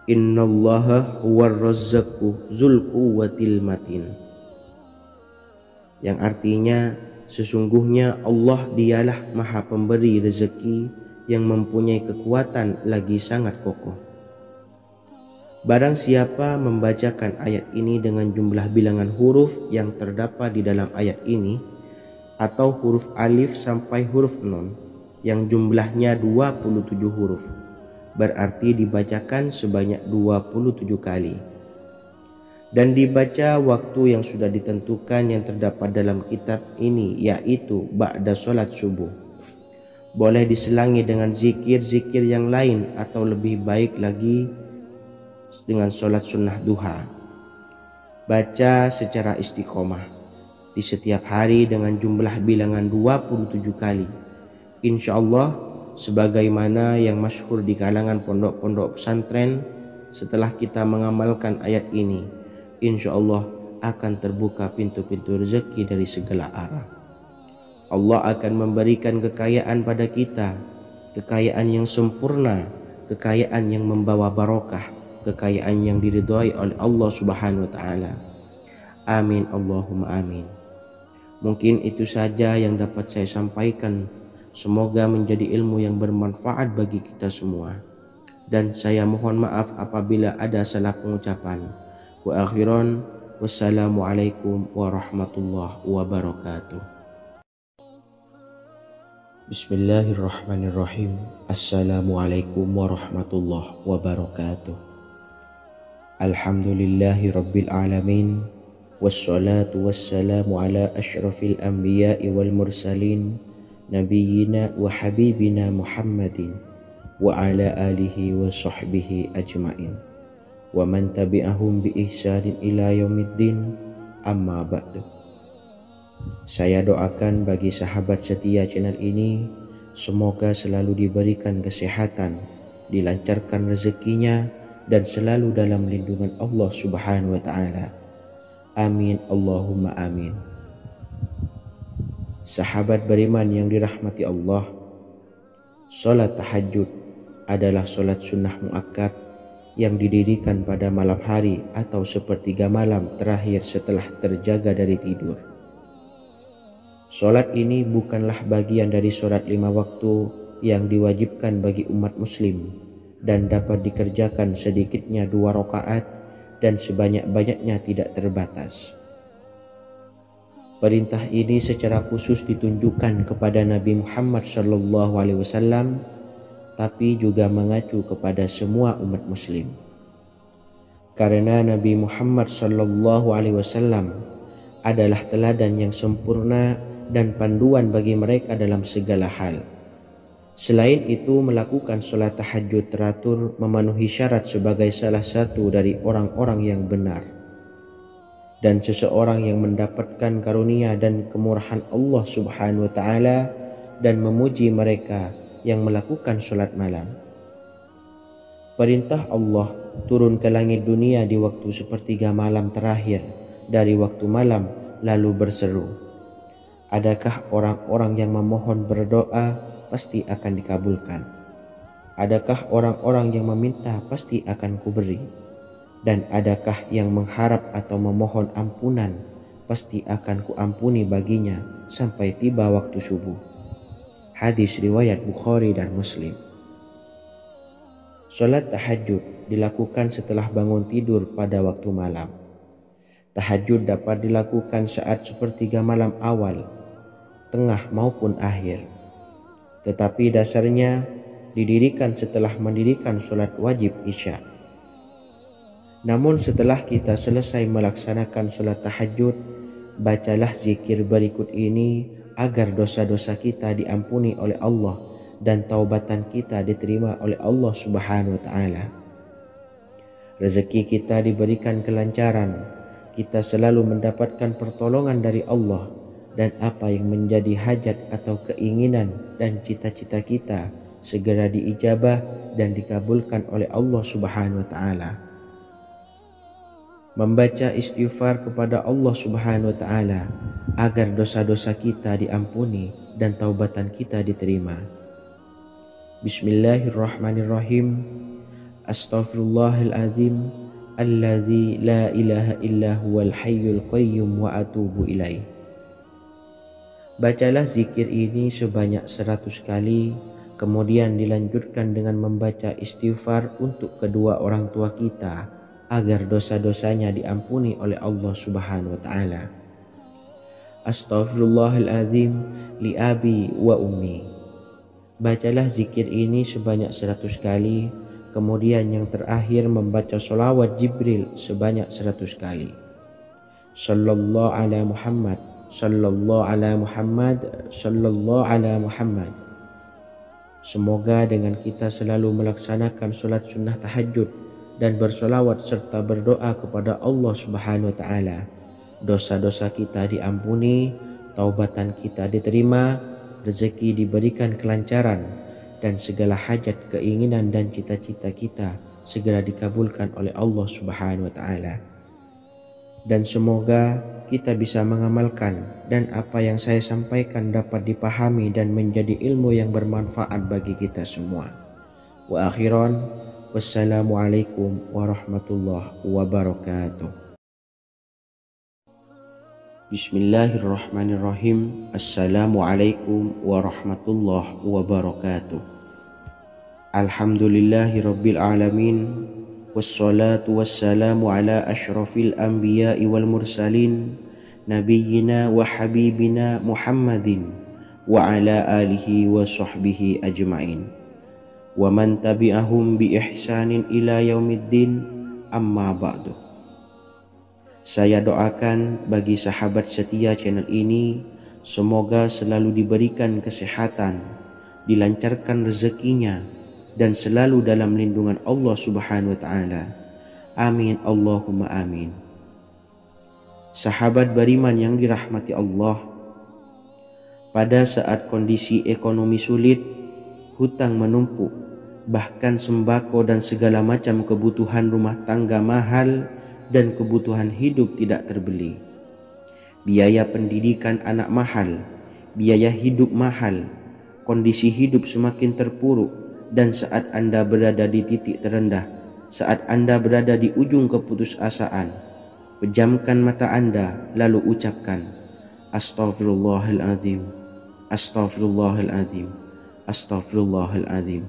Innallaha huwar razzaqu dzul quwwatil matin. Yang artinya, sesungguhnya Allah dialah maha pemberi rezeki yang mempunyai kekuatan lagi sangat kokoh. Barang siapa membacakan ayat ini dengan jumlah bilangan huruf yang terdapat di dalam ayat ini, atau huruf alif sampai huruf nun yang jumlahnya 27 huruf, berarti dibacakan sebanyak 27 kali, dan dibaca waktu yang sudah ditentukan yang terdapat dalam kitab ini, yaitu ba'da sholat subuh. Boleh diselangi dengan zikir-zikir yang lain atau lebih baik lagi dengan sholat sunnah duha. Baca secara istiqomah di setiap hari dengan jumlah bilangan 27 kali. Insya Allah, sebagaimana yang masyhur di kalangan pondok-pondok pesantren, setelah kita mengamalkan ayat ini, insya Allah akan terbuka pintu-pintu rezeki dari segala arah. Allah akan memberikan kekayaan pada kita, kekayaan yang sempurna, kekayaan yang membawa barokah, kekayaan yang diridhai oleh Allah Subhanahu wa Ta'ala. Amin Allahumma amin. Mungkin itu saja yang dapat saya sampaikan. Semoga menjadi ilmu yang bermanfaat bagi kita semua. Dan saya mohon maaf apabila ada salah pengucapan. Wa akhiran, wassalamualaikum warahmatullahi wabarakatuh. Bismillahirrahmanirrahim. Assalamualaikum warahmatullahi wabarakatuh. Alhamdulillahi rabbil alamin. Wassalatu wassalamu ala asyrafil anbiya'i wal mursalin, Nabiyyina wa habibina Muhammadin wa ala alihi wa sahbihi ajma'in wa man tabi'ahum bi ihsanin ila yaumiddin, amma ba'du. Saya doakan bagi sahabat setia channel ini, semoga selalu diberikan kesehatan, dilancarkan rezekinya, dan selalu dalam lindungan Allah Subhanahu wa Ta'ala. Amin Allahumma amin. Sahabat beriman yang dirahmati Allah, sholat tahajud adalah sholat sunnah muakkad yang didirikan pada malam hari atau sepertiga malam terakhir setelah terjaga dari tidur. Solat ini bukanlah bagian dari solat 5 waktu yang diwajibkan bagi umat muslim dan dapat dikerjakan sedikitnya 2 rakaat dan sebanyak-banyaknya tidak terbatas. Perintah ini secara khusus ditunjukkan kepada Nabi Muhammad SAW, tapi juga mengacu kepada semua umat muslim. Karena Nabi Muhammad SAW adalah teladan yang sempurna dan panduan bagi mereka dalam segala hal. Selain itu, melakukan sholat tahajud teratur memenuhi syarat sebagai salah satu dari orang-orang yang benar. Dan seseorang yang mendapatkan karunia dan kemurahan Allah Subhanahu wa Ta'ala dan memuji mereka yang melakukan sholat malam. Perintah Allah turun ke langit dunia di waktu sepertiga malam terakhir dari waktu malam, lalu berseru, adakah orang-orang yang memohon berdoa pasti akan dikabulkan? Adakah orang-orang yang meminta pasti akan kuberi? Dan adakah yang mengharap atau memohon ampunan pasti akan kuampuni baginya sampai tiba waktu subuh. Hadis riwayat Bukhari dan Muslim. Salat tahajud dilakukan setelah bangun tidur pada waktu malam. Tahajud dapat dilakukan saat sepertiga malam awal, tengah maupun akhir. Tetapi dasarnya didirikan setelah mendirikan salat wajib Isya. Namun setelah kita selesai melaksanakan sholat tahajud, bacalah zikir berikut ini agar dosa-dosa kita diampuni oleh Allah dan taubatan kita diterima oleh Allah Subhanahu wa Ta'ala. Rezeki kita diberikan kelancaran, kita selalu mendapatkan pertolongan dari Allah, dan apa yang menjadi hajat atau keinginan dan cita-cita kita segera diijabah dan dikabulkan oleh Allah Subhanahu wa Ta'ala. Membaca istighfar kepada Allah Subhanahu wa Ta'ala agar dosa-dosa kita diampuni dan taubatan kita diterima. Bismillahirrahmanirrahim. Astaghfirullahaladzim allazi la ilaha illa huwal hayyul qayyum wa atubu ilaih. Bacalah zikir ini sebanyak 100 kali, kemudian dilanjutkan dengan membaca istighfar untuk kedua orang tua kita agar dosa-dosanya diampuni oleh Allah Subhanahu wa Ta'ala. Astaghfirullahaladzim li abi wa ummi. Bacalah zikir ini sebanyak 100 kali, kemudian yang terakhir membaca sholawat Jibril sebanyak 100 kali. Sallallahu ala Muhammad, sallallahu ala Muhammad, sallallahu ala Muhammad. Semoga dengan kita selalu melaksanakan sholat sunnah tahajud dan bersolawat serta berdoa kepada Allah Subhanahu wa Ta'ala, dosa-dosa kita diampuni, taubatan kita diterima, rezeki diberikan kelancaran, dan segala hajat, keinginan dan cita-cita kita segera dikabulkan oleh Allah Subhanahu wa Ta'ala. Dan semoga kita bisa mengamalkan dan apa yang saya sampaikan dapat dipahami dan menjadi ilmu yang bermanfaat bagi kita semua. Wa akhiran, wassalamualaikum warahmatullahi wabarakatuh. Bismillahirrahmanirrahim. Assalamualaikum warahmatullahi wabarakatuh. Alhamdulillahi rabbil alamin, wassalatu wassalamu ala ashrafil anbiya'i wal mursalin, nabiyyina wa habibina Muhammadin wa ala alihi wa sahbihi ajma'in, wa man tabi'ahum bi ihsanin ila yaumiddin, amma ba'du. Saya doakan bagi sahabat setia channel ini, semoga selalu diberikan kesehatan, dilancarkan rezekinya, dan selalu dalam lindungan Allah Subhanahu wa Ta'ala. Amin Allahumma amin. Sahabat beriman yang dirahmati Allah, pada saat kondisi ekonomi sulit, hutang menumpuk, bahkan sembako dan segala macam kebutuhan rumah tangga mahal dan kebutuhan hidup tidak terbeli. Biaya pendidikan anak mahal, biaya hidup mahal, kondisi hidup semakin terpuruk, dan saat Anda berada di titik terendah, saat Anda berada di ujung keputusasaan, pejamkan mata Anda lalu ucapkan, Astaghfirullahaladzim, astaghfirullahaladzim, astaghfirullahaladzim.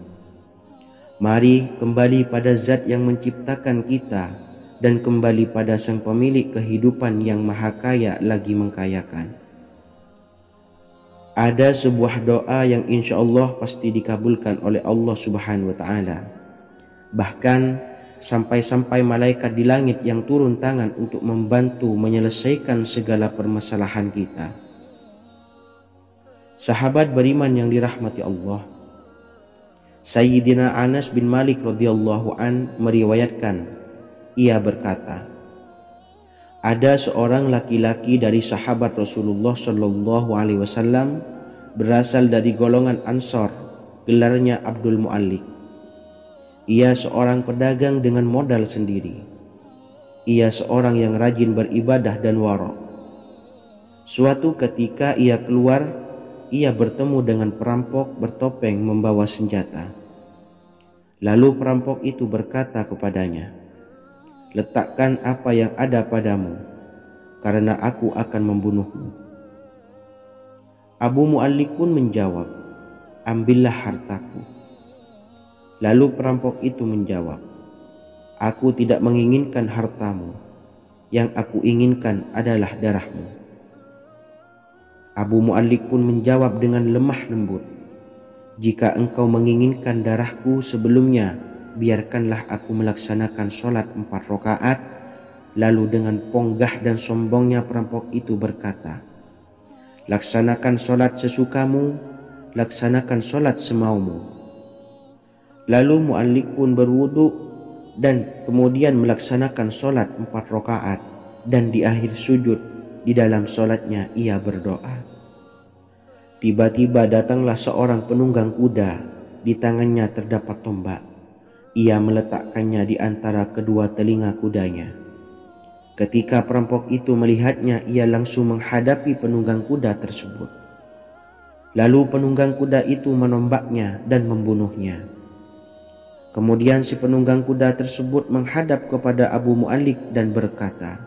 Mari kembali pada zat yang menciptakan kita dan kembali pada sang pemilik kehidupan yang maha kaya lagi mengkayakan. Ada sebuah doa yang insya Allah pasti dikabulkan oleh Allah Subhanahu wa Ta'ala. Bahkan sampai-sampai malaikat di langit yang turun tangan untuk membantu menyelesaikan segala permasalahan kita. Sahabat beriman yang dirahmati Allah, Sayyidina Anas bin Malik radhiyallahu an meriwayatkan, ia berkata, ada seorang laki-laki dari sahabat Rasulullah Shallallahu Alaihi Wasallam berasal dari golongan Ansor, gelarnya Abdul Mu'allik. Ia seorang pedagang dengan modal sendiri. Ia seorang yang rajin beribadah dan wara'. Suatu ketika ia keluar, ia bertemu dengan perampok bertopeng membawa senjata. Lalu perampok itu berkata kepadanya, letakkan apa yang ada padamu, karena aku akan membunuhmu. Abu Mu'allik pun menjawab, ambillah hartaku. Lalu perampok itu menjawab, aku tidak menginginkan hartamu, yang aku inginkan adalah darahmu. Abu Mu'allik pun menjawab dengan lemah lembut, jika engkau menginginkan darahku sebelumnya, biarkanlah aku melaksanakan sholat 4 rakaat. Lalu dengan ponggah dan sombongnya perampok itu berkata, laksanakan sholat sesukamu, laksanakan sholat semaumu. Lalu Mu'allik pun berwudu dan kemudian melaksanakan sholat 4 rakaat, dan di akhir sujud di dalam sholatnya ia berdoa. Tiba-tiba datanglah seorang penunggang kuda, di tangannya terdapat tombak. Ia meletakkannya di antara kedua telinga kudanya. Ketika perampok itu melihatnya, ia langsung menghadapi penunggang kuda tersebut. Lalu penunggang kuda itu menombaknya dan membunuhnya. Kemudian si penunggang kuda tersebut menghadap kepada Abu Mu'allik dan berkata,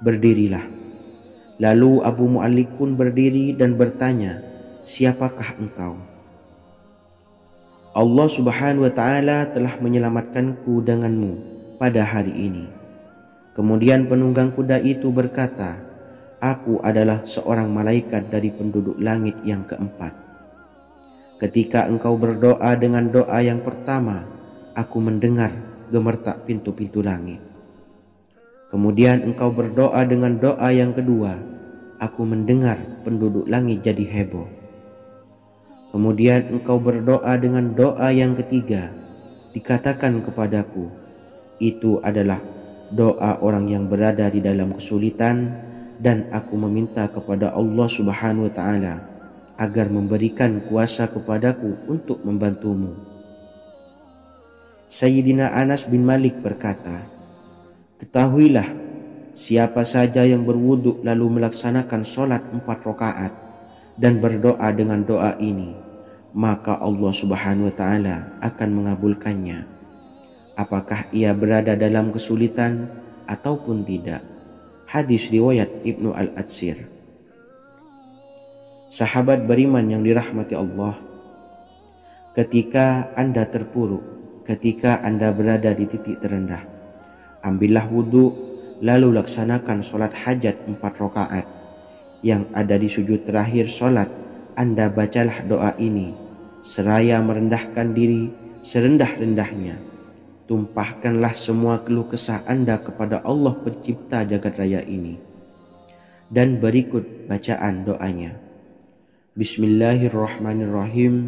berdirilah. Lalu Abu Mu'allik pun berdiri dan bertanya, siapakah engkau? Allah Subhanahu wa Ta'ala telah menyelamatkanku denganmu pada hari ini. Kemudian penunggang kuda itu berkata, aku adalah seorang malaikat dari penduduk langit yang keempat. Ketika engkau berdoa dengan doa yang pertama, aku mendengar gemertak pintu-pintu langit. Kemudian engkau berdoa dengan doa yang kedua, aku mendengar penduduk langit jadi heboh. Kemudian engkau berdoa dengan doa yang ketiga, dikatakan kepadaku, itu adalah doa orang yang berada di dalam kesulitan, dan aku meminta kepada Allah Subhanahu wa Ta'ala agar memberikan kuasa kepadaku untuk membantumu. Sayyidina Anas bin Malik berkata, ketahuilah, siapa saja yang berwudu lalu melaksanakan sholat 4 rakaat dan berdoa dengan doa ini, maka Allah Subhanahu wa Ta'ala akan mengabulkannya, apakah ia berada dalam kesulitan ataupun tidak. Hadis riwayat Ibnu Al-Atsir. Sahabat beriman yang dirahmati Allah, ketika Anda terpuruk, ketika Anda berada di titik terendah, ambillah wudu, lalu laksanakan sholat hajat 4 rakaat. Yang ada di sujud terakhir sholat, Anda bacalah doa ini, seraya merendahkan diri serendah-rendahnya. Tumpahkanlah semua keluh kesah Anda kepada Allah pencipta jagat raya ini. Dan berikut bacaan doanya. Bismillahirrahmanirrahim.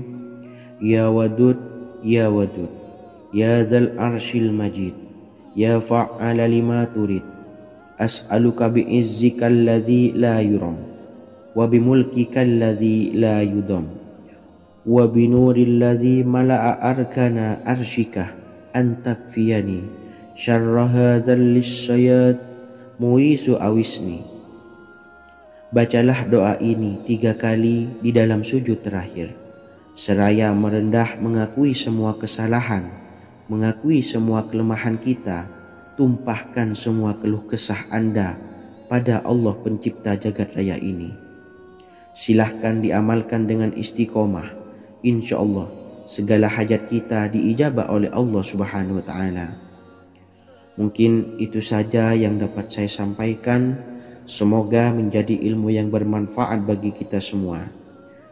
Ya Wadud, Ya Wadud, Ya Zal Arshil Majid, Ya Fa'ala lima turid, as'aluka bi'izzika alladhi la yuram, wa bimulkika alladhi la yudam, wa binuril ladhi mala'a arkana arshika, an takfiyani syarra hadzal lisyayat muisu awisni. Bacalah doa ini 3 kali di dalam sujud terakhir, seraya merendah mengakui semua kesalahan, mengakui semua kelemahan kita. Tumpahkan semua keluh kesah Anda pada Allah pencipta jagat raya ini. Silahkan diamalkan dengan istiqomah. Insya Allah segala hajat kita diijabah oleh Allah Subhanahu wa Ta'ala. Mungkin itu saja yang dapat saya sampaikan. Semoga menjadi ilmu yang bermanfaat bagi kita semua.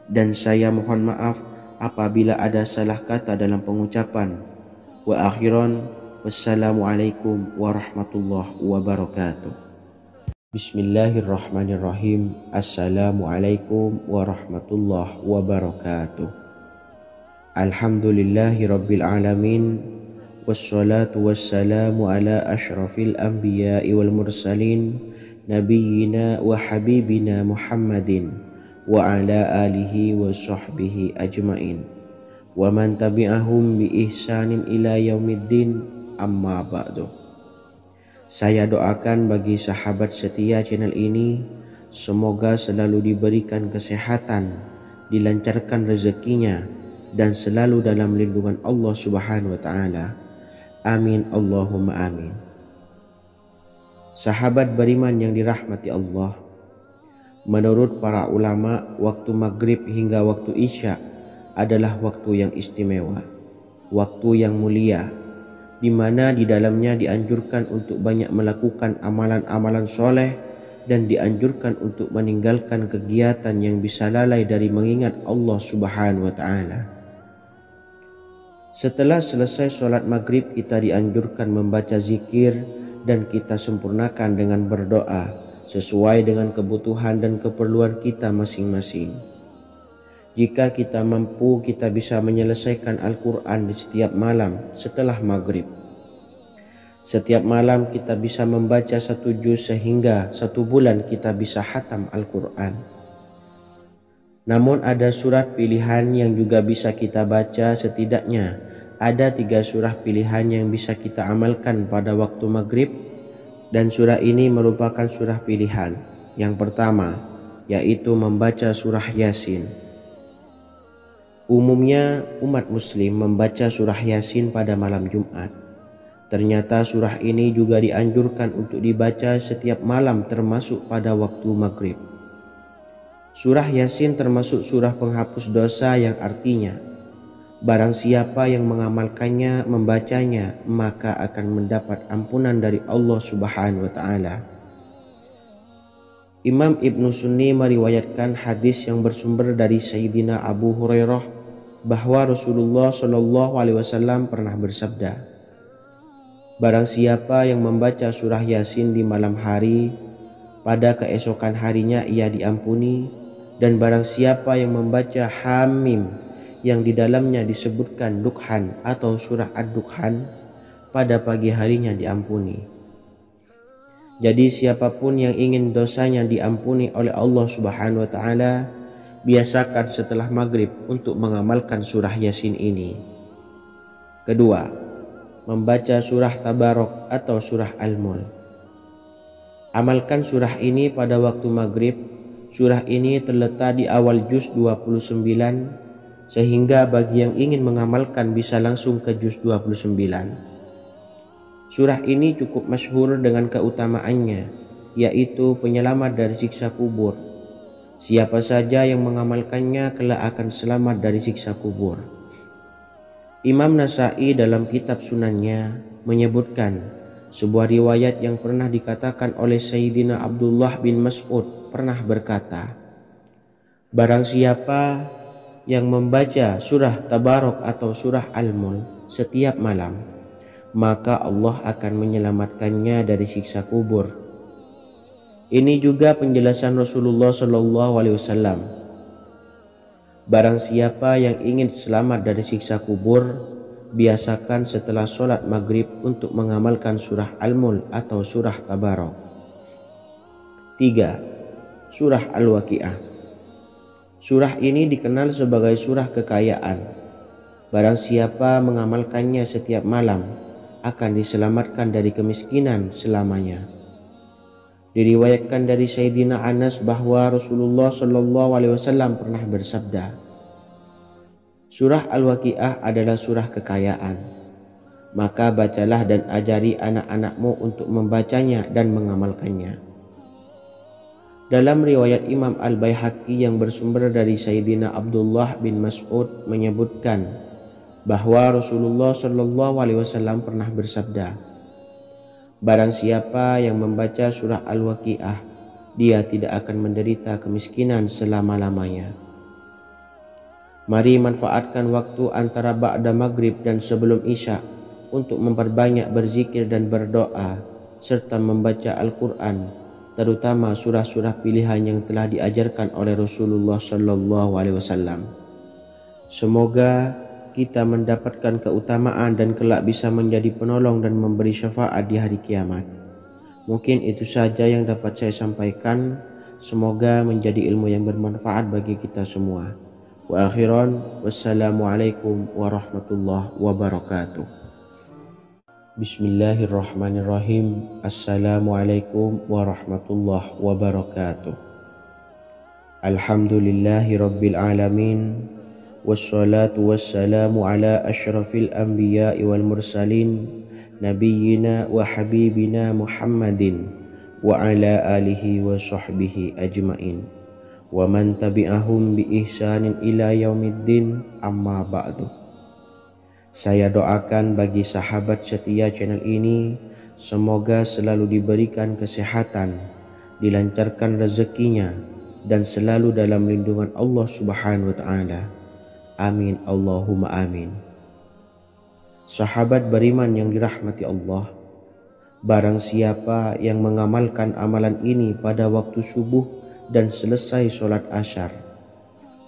Dan saya mohon maaf apabila ada salah kata dalam pengucapan. Wa akhiran, wassalamualaikum warahmatullahi wabarakatuh. Bismillahirrahmanirrahim. Assalamualaikum warahmatullahi wabarakatuh. Alhamdulillahi rabbil alamin. Wassalatu wassalamu ala ashrafil anbiya'i wal mursalin, nabiyyina wa habibina Muhammadin wa ala alihi wa sahbihi ajmain wa man tabi'ahum bi ihsanin ila yaumiddin, amma ba'du. Saya doakan bagi sahabat setia channel ini, semoga selalu diberikan kesehatan, dilancarkan rezekinya, dan selalu dalam lindungan Allah Subhanahu wa Ta'ala. Amin Allahumma amin. Sahabat beriman yang dirahmati Allah, menurut para ulama, waktu maghrib hingga waktu isya adalah waktu yang istimewa, waktu yang mulia, di mana di dalamnya dianjurkan untuk banyak melakukan amalan-amalan soleh dan dianjurkan untuk meninggalkan kegiatan yang bisa lalai dari mengingat Allah Subhanahu wa Ta'ala. Setelah selesai sholat maghrib, kita dianjurkan membaca zikir dan kita sempurnakan dengan berdoa sesuai dengan kebutuhan dan keperluan kita masing-masing. Jika kita mampu, kita bisa menyelesaikan Al-Quran di setiap malam setelah maghrib. Setiap malam kita bisa membaca 1 juz sehingga 1 bulan kita bisa khatam Al-Quran. Namun ada surat pilihan yang juga bisa kita baca. Setidaknya ada 3 surah pilihan yang bisa kita amalkan pada waktu maghrib, dan surah ini merupakan surah pilihan. Yang pertama yaitu membaca surah Yasin. Umumnya umat muslim membaca surah Yasin pada malam Jumat. Ternyata surah ini juga dianjurkan untuk dibaca setiap malam termasuk pada waktu maghrib. Surah Yasin termasuk surah penghapus dosa yang artinya barang siapa yang mengamalkannya, membacanya, maka akan mendapat ampunan dari Allah Subhanahu wa Ta'ala. Imam Ibnu Sunni meriwayatkan hadis yang bersumber dari Sayyidina Abu Hurairah bahwa Rasulullah Shallallahu Alaihi Wasallam pernah bersabda, barang siapa yang membaca surah Yasin di malam hari, pada keesokan harinya ia diampuni. Dan barang siapa yang membaca Hamim yang di dalamnya disebutkan Dukhan atau surah Ad-Dukhan, pada pagi harinya diampuni. Jadi siapapun yang ingin dosanya diampuni oleh Allah Subhanahu wa Ta'ala, biasakan setelah maghrib untuk mengamalkan surah Yasin ini. Kedua, membaca surah Tabarok atau surah Al-Mulk. Amalkan surah ini pada waktu maghrib. Surah ini terletak di awal juz 29, sehingga bagi yang ingin mengamalkan bisa langsung ke juz 29. Surah ini cukup masyhur dengan keutamaannya, yaitu penyelamat dari siksa kubur. Siapa saja yang mengamalkannya kelak akan selamat dari siksa kubur. Imam Nasa'i dalam kitab Sunannya menyebutkan sebuah riwayat yang pernah dikatakan oleh Sayyidina Abdullah bin Mas'ud pernah berkata, barang siapa yang membaca surah Tabarok atau surah Al-Mulk setiap malam, maka Allah akan menyelamatkannya dari siksa kubur. Ini juga penjelasan Rasulullah Shallallahu Alaihi Wasallam. Barang siapa yang ingin selamat dari siksa kubur, biasakan setelah sholat maghrib untuk mengamalkan surah Al-Mulk atau surah Tabarok. 3. Surah Al-Waqiah. Surah ini dikenal sebagai surah kekayaan. Barang siapa mengamalkannya setiap malam akan diselamatkan dari kemiskinan selamanya. Diriwayatkan dari Sayyidina Anas bahwa Rasulullah Shallallahu Alaihi Wasallam pernah bersabda, surah Al-Waqiah adalah surah kekayaan. Maka bacalah dan ajari anak-anakmu untuk membacanya dan mengamalkannya. Dalam riwayat Imam Al-Baihaqi yang bersumber dari Sayyidina Abdullah bin Mas'ud menyebutkan bahwa Rasulullah Shallallahu Alaihi Wasallam pernah bersabda, "Barang siapa yang membaca surah Al-Waqiah, dia tidak akan menderita kemiskinan selama-lamanya." Mari manfaatkan waktu antara ba'da maghrib dan sebelum isya untuk memperbanyak berzikir dan berdoa serta membaca Al-Quran, terutama surah-surah pilihan yang telah diajarkan oleh Rasulullah Shallallahu Alaihi Wasallam. Semoga kita mendapatkan keutamaan dan kelak bisa menjadi penolong dan memberi syafaat di hari kiamat. Mungkin itu saja yang dapat saya sampaikan. Semoga menjadi ilmu yang bermanfaat bagi kita semua. Wa akhiran, wassalamualaikum warahmatullahi wabarakatuh. Bismillahirrahmanirrahim. Assalamualaikum warahmatullahi wabarakatuh. Alhamdulillahi rabbil alamin. Wassalatu wassalamu ala ashrafil anbiya'i wal mursalin, nabiyyina wa habibina Muhammadin wa ala alihi wa sahbihi ajmain, wa man tabi'ahum bi ihsanin ila yaumiddin, amma ba'du. Saya doakan bagi sahabat setia channel ini, semoga selalu diberikan kesehatan, dilancarkan rezekinya, dan selalu dalam lindungan Allah Subhanahu wa Ta'ala. Amin Allahumma amin. Sahabat beriman yang dirahmati Allah, barang siapa yang mengamalkan amalan ini pada waktu subuh dan selesai sholat asyar,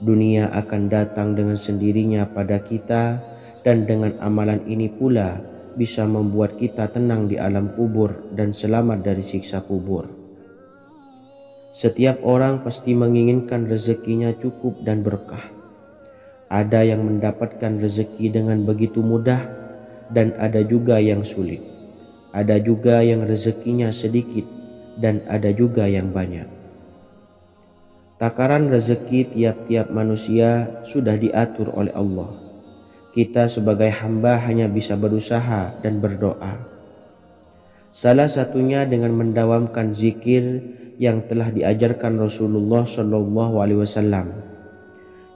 dunia akan datang dengan sendirinya pada kita, dan dengan amalan ini pula bisa membuat kita tenang di alam kubur dan selamat dari siksa kubur. Setiap orang pasti menginginkan rezekinya cukup dan berkah. Ada yang mendapatkan rezeki dengan begitu mudah dan ada juga yang sulit. Ada juga yang rezekinya sedikit dan ada juga yang banyak. Takaran rezeki tiap-tiap manusia sudah diatur oleh Allah. Kita sebagai hamba hanya bisa berusaha dan berdoa. Salah satunya dengan mendawamkan zikir yang telah diajarkan Rasulullah Shallallahu Alaihi Wasallam,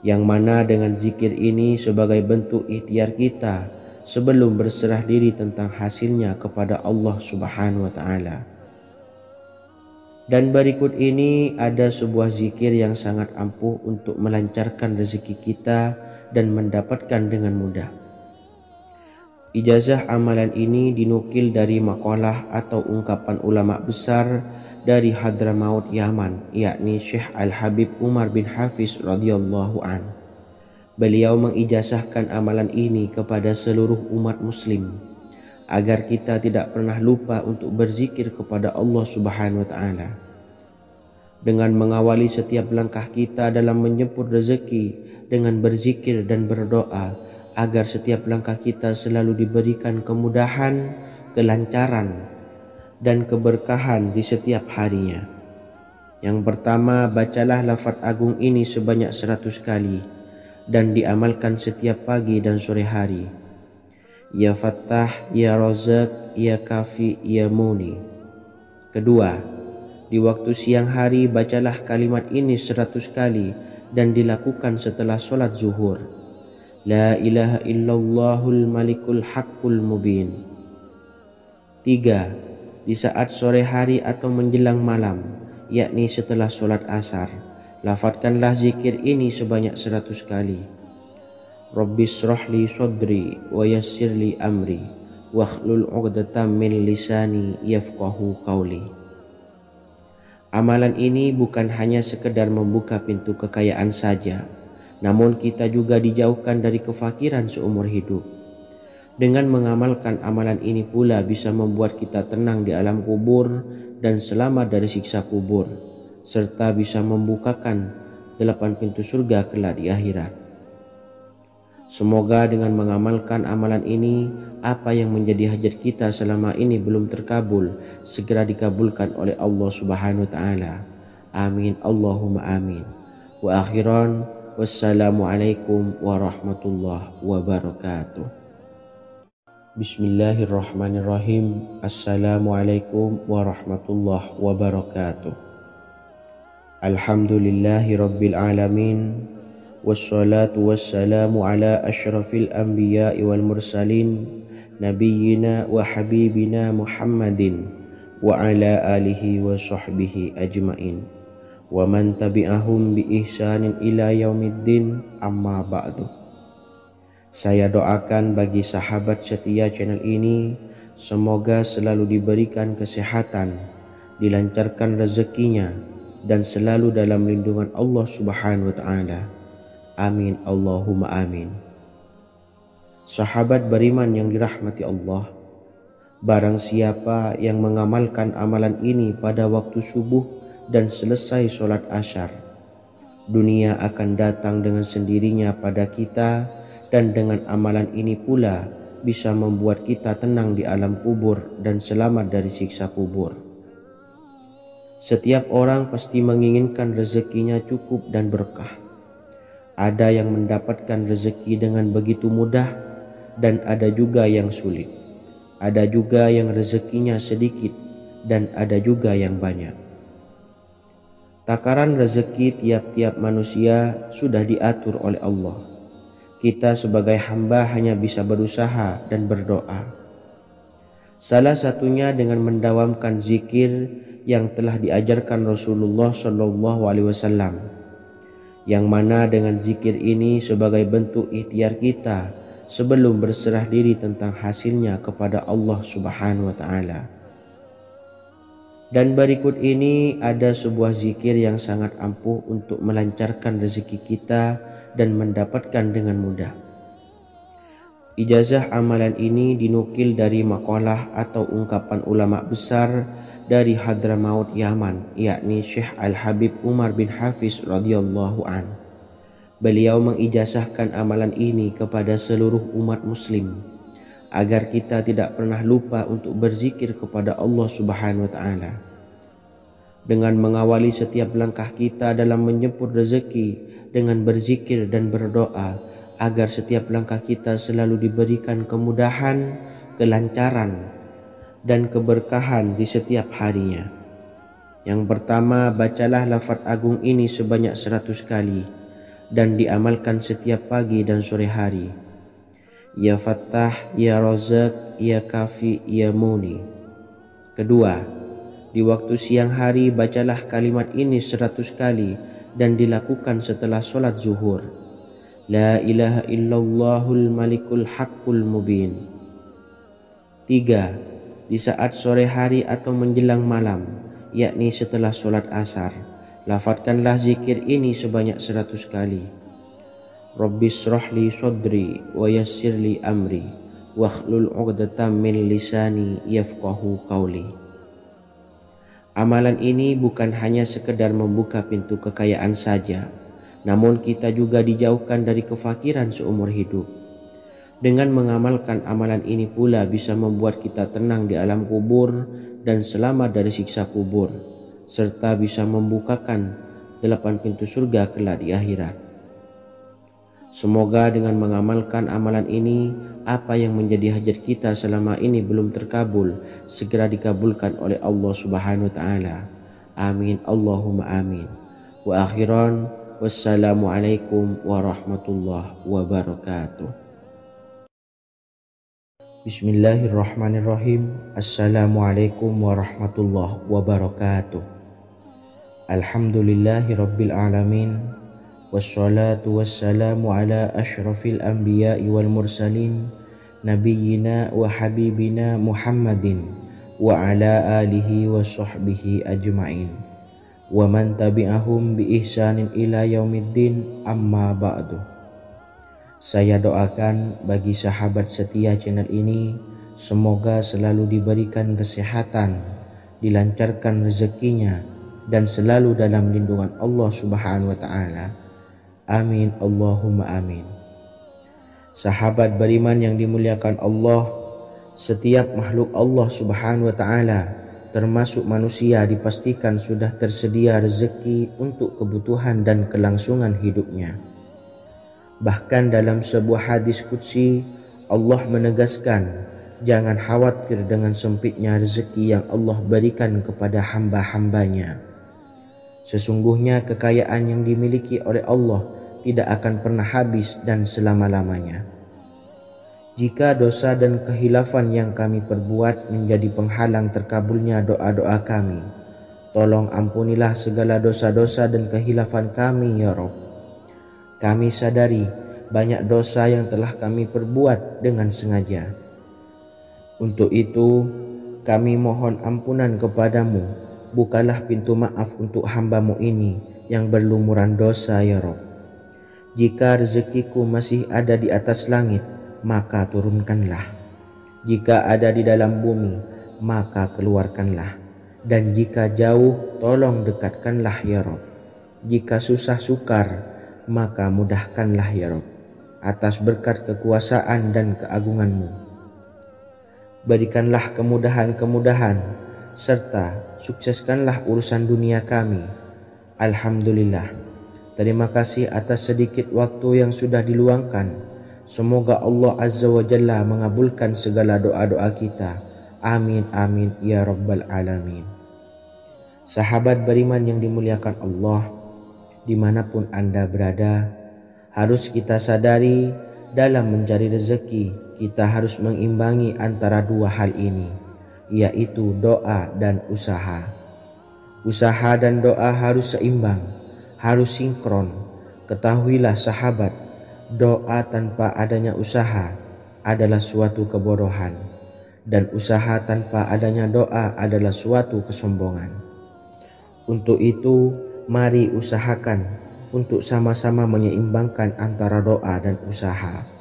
yang mana dengan zikir ini sebagai bentuk ikhtiar kita sebelum berserah diri tentang hasilnya kepada Allah Subhanahu Wa Taala. Dan berikut ini ada sebuah zikir yang sangat ampuh untuk melancarkan rezeki kita dan mendapatkan dengan mudah. Ijazah amalan ini dinukil dari makalah atau ungkapan ulama besar dari Hadramaut Yaman, yakni Syekh Al-Habib Umar bin Hafiz radhiyallahu an. Beliau mengijazahkan amalan ini kepada seluruh umat muslim agar kita tidak pernah lupa untuk berzikir kepada Allah Subhanahu wa Ta'ala. Dengan mengawali setiap langkah kita dalam menjemput rezeki dengan berzikir dan berdoa agar setiap langkah kita selalu diberikan kemudahan, kelancaran, dan keberkahan di setiap harinya. Yang pertama, bacalah lafaz agung ini sebanyak 100 kali dan diamalkan setiap pagi dan sore hari. Ya Fattah, Ya Razak, Ya Kafi, Ya Muni. Kedua, di waktu siang hari bacalah kalimat ini 100 kali dan dilakukan setelah sholat zuhur. La ilaha illallahul malikul haqqul mubin. 3. Di saat sore hari atau menjelang malam, yakni setelah sholat asar, lafadzkanlah zikir ini sebanyak 100 kali. Rabbishrahli sodri wa yassirli amri wakhlul 'uqdatam min lisani yafqahu qawli. Amalan ini bukan hanya sekedar membuka pintu kekayaan saja, namun kita juga dijauhkan dari kefakiran seumur hidup. Dengan mengamalkan amalan ini pula bisa membuat kita tenang di alam kubur dan selamat dari siksa kubur, serta bisa membukakan 8 pintu surga kelak di akhirat. Semoga dengan mengamalkan amalan ini, apa yang menjadi hajat kita selama ini belum terkabul, segera dikabulkan oleh Allah Subhanahu wa Ta'ala. Amin Allahumma amin. Wa akhiran, wassalamualaikum warahmatullahi wabarakatuh. Bismillahirrahmanirrahim. Assalamualaikum warahmatullahi wabarakatuh. Alhamdulillahi Rabbil Alamin. Wassalatu wassalamu ala ashrafil anbiya'i wal mursalin, nabiyyina wa habibina Muhammadin wa ala alihi wa sahbihi ajmain, wa man tabi'ahum bi ihsanin ila yaumiddin, amma ba'du. Saya doakan bagi sahabat setia channel ini, semoga selalu diberikan kesehatan, dilancarkan rezekinya, dan selalu dalam lindungan Allah Subhanahu wa Ta'ala. Amin Allahumma amin. Sahabat beriman yang dirahmati Allah, barang siapa yang mengamalkan amalan ini pada waktu subuh dan selesai sholat asyar, dunia akan datang dengan sendirinya pada kita, dan dengan amalan ini pula bisa membuat kita tenang di alam kubur dan selamat dari siksa kubur. Setiap orang pasti menginginkan rezekinya cukup dan berkah. Ada yang mendapatkan rezeki dengan begitu mudah, dan ada juga yang sulit. Ada juga yang rezekinya sedikit, dan ada juga yang banyak. Takaran rezeki tiap-tiap manusia sudah diatur oleh Allah. Kita sebagai hamba hanya bisa berusaha dan berdoa. Salah satunya dengan mendawamkan zikir yang telah diajarkan Rasulullah SAW, yang mana dengan zikir ini sebagai bentuk ikhtiar kita sebelum berserah diri tentang hasilnya kepada Allah Subhanahu wa Ta'ala. Dan berikut ini ada sebuah zikir yang sangat ampuh untuk melancarkan rezeki kita dan mendapatkan dengan mudah. Ijazah amalan ini dinukil dari makalah atau ungkapan ulama besar dari Hadramaut Yaman, yakni Syekh Al-Habib Umar bin Hafiz radhiyallahu an. Beliau mengijazahkan amalan ini kepada seluruh umat muslim agar kita tidak pernah lupa untuk berzikir kepada Allah Subhanahu wa Ta'ala. Dengan mengawali setiap langkah kita dalam menjemput rezeki dengan berzikir dan berdoa agar setiap langkah kita selalu diberikan kemudahan, kelancaran, dan keberkahan di setiap harinya. Yang pertama, bacalah lafaz agung ini sebanyak 100 kali dan diamalkan setiap pagi dan sore hari. Ya Fattah, Ya Razak, Ya Kafi, Ya Muni. Kedua, di waktu siang hari bacalah kalimat ini 100 kali dan dilakukan setelah sholat zuhur. La ilaha illallahul malikul haqqul mubin. Tiga, di saat sore hari atau menjelang malam, yakni setelah sholat asar, lafadzkanlah zikir ini sebanyak 100 kali. Rabbis shrahli sodri wa yassirli amri wakhlul 'uqdatam min lisani yafqahu qawli. Amalan ini bukan hanya sekedar membuka pintu kekayaan saja, namun kita juga dijauhkan dari kefakiran seumur hidup. Dengan mengamalkan amalan ini pula bisa membuat kita tenang di alam kubur dan selamat dari siksa kubur, serta bisa membukakan 8 pintu surga kelak di akhirat. Semoga dengan mengamalkan amalan ini, apa yang menjadi hajat kita selama ini belum terkabul, segera dikabulkan oleh Allah Subhanahu wa Ta'ala. Amin Allahumma amin. Wa akhiran, wassalamualaikum warahmatullahi wabarakatuh. Bismillahirrahmanirrahim. Assalamualaikum warahmatullahi wabarakatuh. Alhamdulillahi Rabbil Alamin. Wassalatu wassalamu ala ashrafil anbiya'i wal mursalin, nabiyyina wa habibina Muhammadin wa ala alihi wa sahbihi ajmain, wa man tabi'ahum bi ihsanin ila yaumiddin, amma ba'du. Saya doakan bagi sahabat setia channel ini, semoga selalu diberikan kesehatan, dilancarkan rezekinya, dan selalu dalam lindungan Allah Subhanahu wa Ta'ala. Amin Allahumma amin. Sahabat beriman yang dimuliakan Allah, setiap makhluk Allah Subhanahu wa Ta'ala termasuk manusia dipastikan sudah tersedia rezeki untuk kebutuhan dan kelangsungan hidupnya. Bahkan dalam sebuah hadis qudsi, Allah menegaskan, jangan khawatir dengan sempitnya rezeki yang Allah berikan kepada hamba-hambanya. Sesungguhnya kekayaan yang dimiliki oleh Allah tidak akan pernah habis dan selama-lamanya. Jika dosa dan kehilafan yang kami perbuat menjadi penghalang terkabulnya doa-doa kami, tolong ampunilah segala dosa-dosa dan kehilafan kami ya Rabb. Kami sadari banyak dosa yang telah kami perbuat dengan sengaja. Untuk itu kami mohon ampunan kepadamu. Bukalah pintu maaf untuk hamba-Mu ini yang berlumuran dosa ya Rabb. Jika rezekiku masih ada di atas langit, maka turunkanlah. Jika ada di dalam bumi, maka keluarkanlah. Dan jika jauh, tolong dekatkanlah ya Rabb. Jika susah sukar, maka mudahkanlah ya Rabb, atas berkat kekuasaan dan keagungan-Mu. Berikanlah kemudahan-kemudahan, serta sukseskanlah urusan dunia kami. Alhamdulillah. Terima kasih atas sedikit waktu yang sudah diluangkan. Semoga Allah Azza wa Jalla mengabulkan segala doa-doa kita. Amin amin ya rabbal alamin. Sahabat beriman yang dimuliakan Allah, dimanapun Anda berada, harus kita sadari dalam mencari rezeki kita harus mengimbangi antara dua hal ini, yaitu doa dan usaha. Usaha dan doa harus seimbang, harus sinkron. Ketahuilah sahabat, doa tanpa adanya usaha adalah suatu kebodohan, dan usaha tanpa adanya doa adalah suatu kesombongan. Untuk itu, mari usahakan untuk sama-sama menyeimbangkan antara doa dan usaha.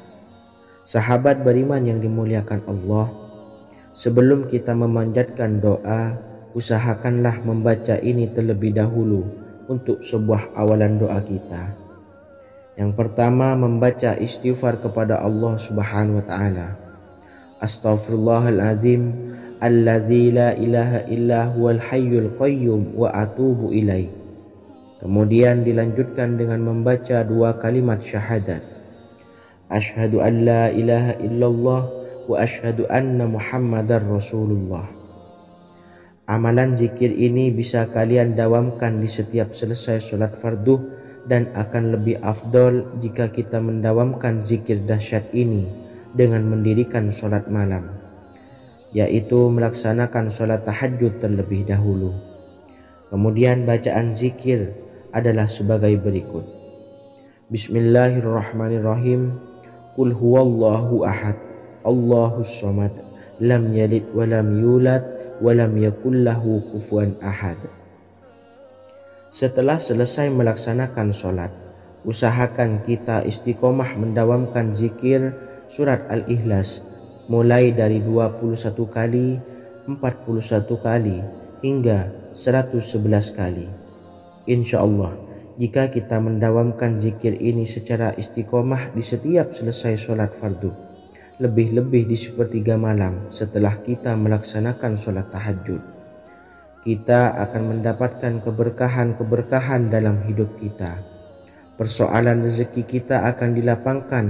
Sahabat beriman yang dimuliakan Allah, sebelum kita memanjatkan doa, usahakanlah membaca ini terlebih dahulu untuk sebuah awalan doa kita. Yang pertama, membaca istighfar kepada Allah Subhanahu wa taala. Astaghfirullahaladzim alladzi la ilaha illa huwal hayyul qayyum wa atubu ilaih. Kemudian dilanjutkan dengan membaca dua kalimat syahadat. Asyhadu an la ilaha illallah wa asyhadu anna Muhammadar Rasulullah. Amalan zikir ini bisa kalian dawamkan di setiap selesai sholat fardu, dan akan lebih afdol jika kita mendawamkan zikir dahsyat ini dengan mendirikan sholat malam, yaitu melaksanakan sholat tahajud terlebih dahulu. Kemudian bacaan zikir adalah sebagai berikut. Bismillahirrahmanirrahim. Qul huwallahu ahad, Allahus samad, lam yalid wa lam yulad wa lam yakul lahu kufuwan ahad. Setelah selesai melaksanakan sholat, usahakan kita istiqomah mendawamkan zikir surat Al-Ikhlas mulai dari 21 kali, 41 kali, hingga 111 kali. Insya Allah, jika kita mendawamkan zikir ini secara istiqomah di setiap selesai sholat fardu, lebih-lebih di sepertiga malam setelah kita melaksanakan sholat tahajud, kita akan mendapatkan keberkahan-keberkahan dalam hidup kita. Persoalan rezeki kita akan dilapangkan,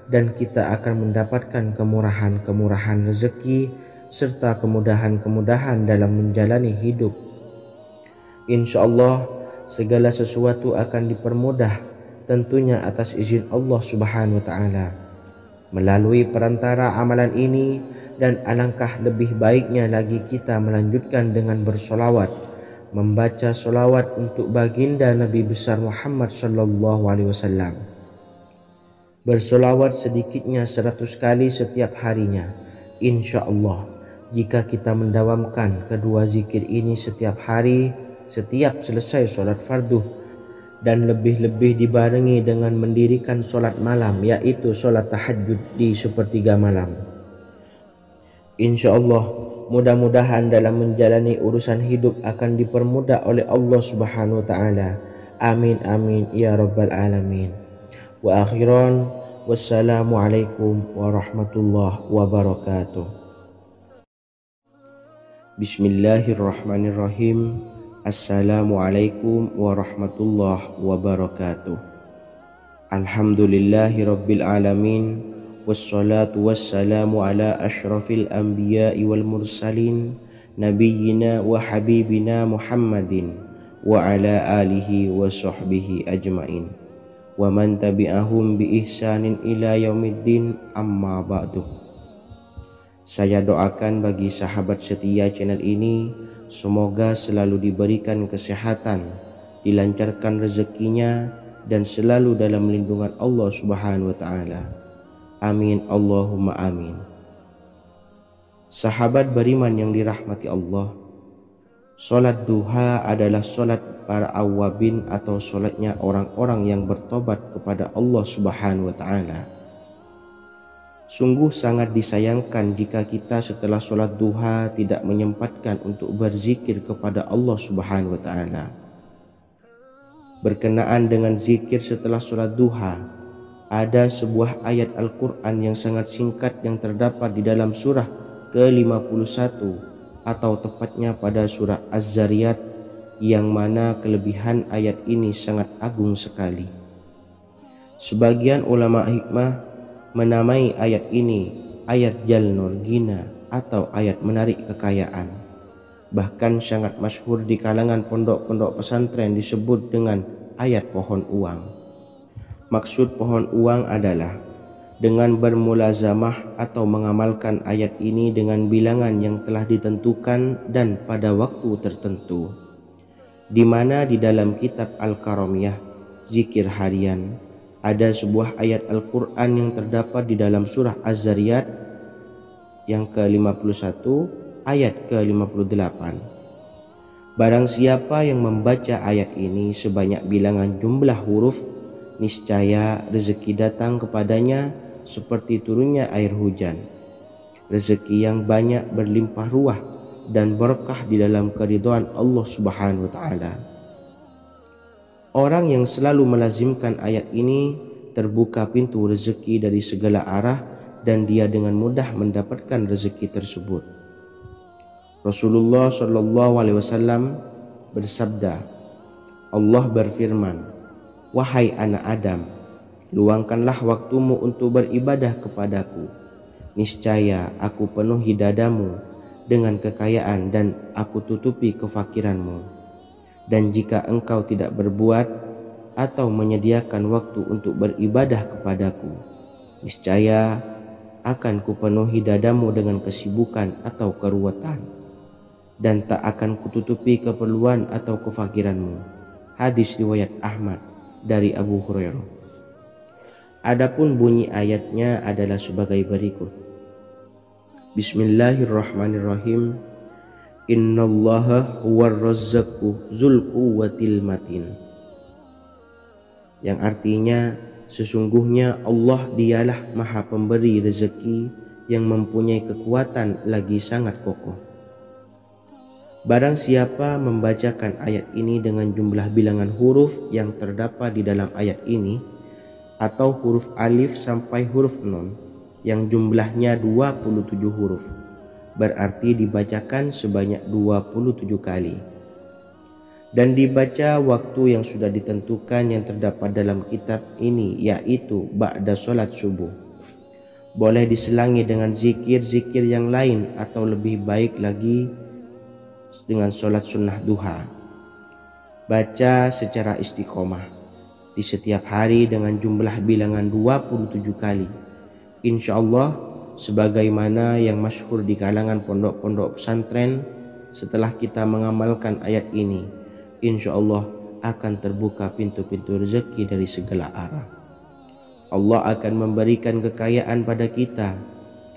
dan kita akan mendapatkan kemurahan-kemurahan rezeki serta kemudahan-kemudahan dalam menjalani hidup. Insya Allah segala sesuatu akan dipermudah, tentunya atas izin Allah Subhanahu wa taala. Melalui perantara amalan ini, dan alangkah lebih baiknya lagi kita melanjutkan dengan bersolawat, membaca solawat untuk baginda Nabi besar Muhammad sallallahu alaihi wasallam. Bersolawat sedikitnya 100 kali setiap harinya. Insya Allah, jika kita mendawamkan kedua zikir ini setiap hari, setiap selesai sholat fardu, dan lebih-lebih dibarengi dengan mendirikan sholat malam, yaitu sholat tahajud di sepertiga malam, insya Allah mudah-mudahan dalam menjalani urusan hidup akan dipermudah oleh Allah Subhanahu wa taala. Amin amin ya rabbal alamin. Wa akhiran, wassalamualaikum warahmatullahi wabarakatuh. Bismillahirrahmanirrahim. Assalamualaikum warahmatullahi wabarakatuh. Alhamdulillahi rabbil alamin. Wassalatu wassalamu ala ashrafil anbiya'i wal mursalin, nabiyyina wa habibina Muhammadin wa ala alihi wa sahbihi ajmain wa man tabi'ahum bi ihsanin ila yaumiddin, amma ba'du. Saya doakan bagi sahabat setia channel ini, semoga selalu diberikan kesehatan, dilancarkan rezekinya, dan selalu dalam lindungan Allah Subhanahu wa ta'ala. Amin Allahumma amin. Sahabat beriman yang dirahmati Allah, solat duha adalah solat para awabin atau solatnya orang-orang yang bertobat kepada Allah Subhanahu wa ta'ala. Sungguh sangat disayangkan jika kita setelah solat duha tidak menyempatkan untuk berzikir kepada Allah Subhanahu wa ta'ala. Berkenaan dengan zikir setelah solat duha, ada sebuah ayat Al-Quran yang sangat singkat yang terdapat di dalam surah ke-51 atau tepatnya pada surah Az-Zariyat, yang mana kelebihan ayat ini sangat agung sekali. Sebagian ulama hikmah menamai ayat ini ayat Jalnur Gina atau ayat menarik kekayaan. Bahkan sangat masyhur di kalangan pondok-pondok pesantren disebut dengan ayat pohon uang. Maksud pohon uang adalah dengan bermulazamah atau mengamalkan ayat ini dengan bilangan yang telah ditentukan dan pada waktu tertentu, di mana di dalam kitab Al-Karamiyah zikir harian ada sebuah ayat Al-Quran yang terdapat di dalam surah Az-Zariyat yang ke-51 ayat ke-58. Barang siapa yang membaca ayat ini sebanyak bilangan jumlah huruf, niscaya rezeki datang kepadanya seperti turunnya air hujan, rezeki yang banyak berlimpah ruah dan berkah di dalam keridhaan Allah Subhanahu wa ta'ala. Orang yang selalu melazimkan ayat ini terbuka pintu rezeki dari segala arah dan dia dengan mudah mendapatkan rezeki tersebut. Rasulullah SAW bersabda, Allah berfirman, "Wahai anak Adam, luangkanlah waktumu untuk beribadah kepadaku. Niscaya aku penuhi dadamu dengan kekayaan dan aku tutupi kefakiranmu. Dan jika engkau tidak berbuat atau menyediakan waktu untuk beribadah kepadaku, niscaya akan kupenuhi dadamu dengan kesibukan atau keruwetan, dan tak akan kututupi keperluan atau kefakiranmu." Hadis riwayat Ahmad dari Abu Hurairah. Adapun bunyi ayatnya adalah sebagai berikut. Bismillahirrahmanirrahim. Innallaha huwar razzaqu dzul quwwatil matin. Yang artinya, sesungguhnya Allah dialah maha pemberi rezeki yang mempunyai kekuatan lagi sangat kokoh. Barang siapa membacakan ayat ini dengan jumlah bilangan huruf yang terdapat di dalam ayat ini, atau huruf alif sampai huruf nun yang jumlahnya 27 huruf, berarti dibacakan sebanyak 27 kali, dan dibaca waktu yang sudah ditentukan yang terdapat dalam kitab ini, yaitu ba'da sholat subuh. Boleh diselangi dengan zikir-zikir yang lain atau lebih baik lagi dengan sholat sunnah duha. Baca secara istiqomah di setiap hari dengan jumlah bilangan 27 kali. Insya Allah, sebagaimana yang masyhur di kalangan pondok-pondok pesantren, setelah kita mengamalkan ayat ini, insya Allah akan terbuka pintu-pintu rezeki dari segala arah. Allah akan memberikan kekayaan pada kita,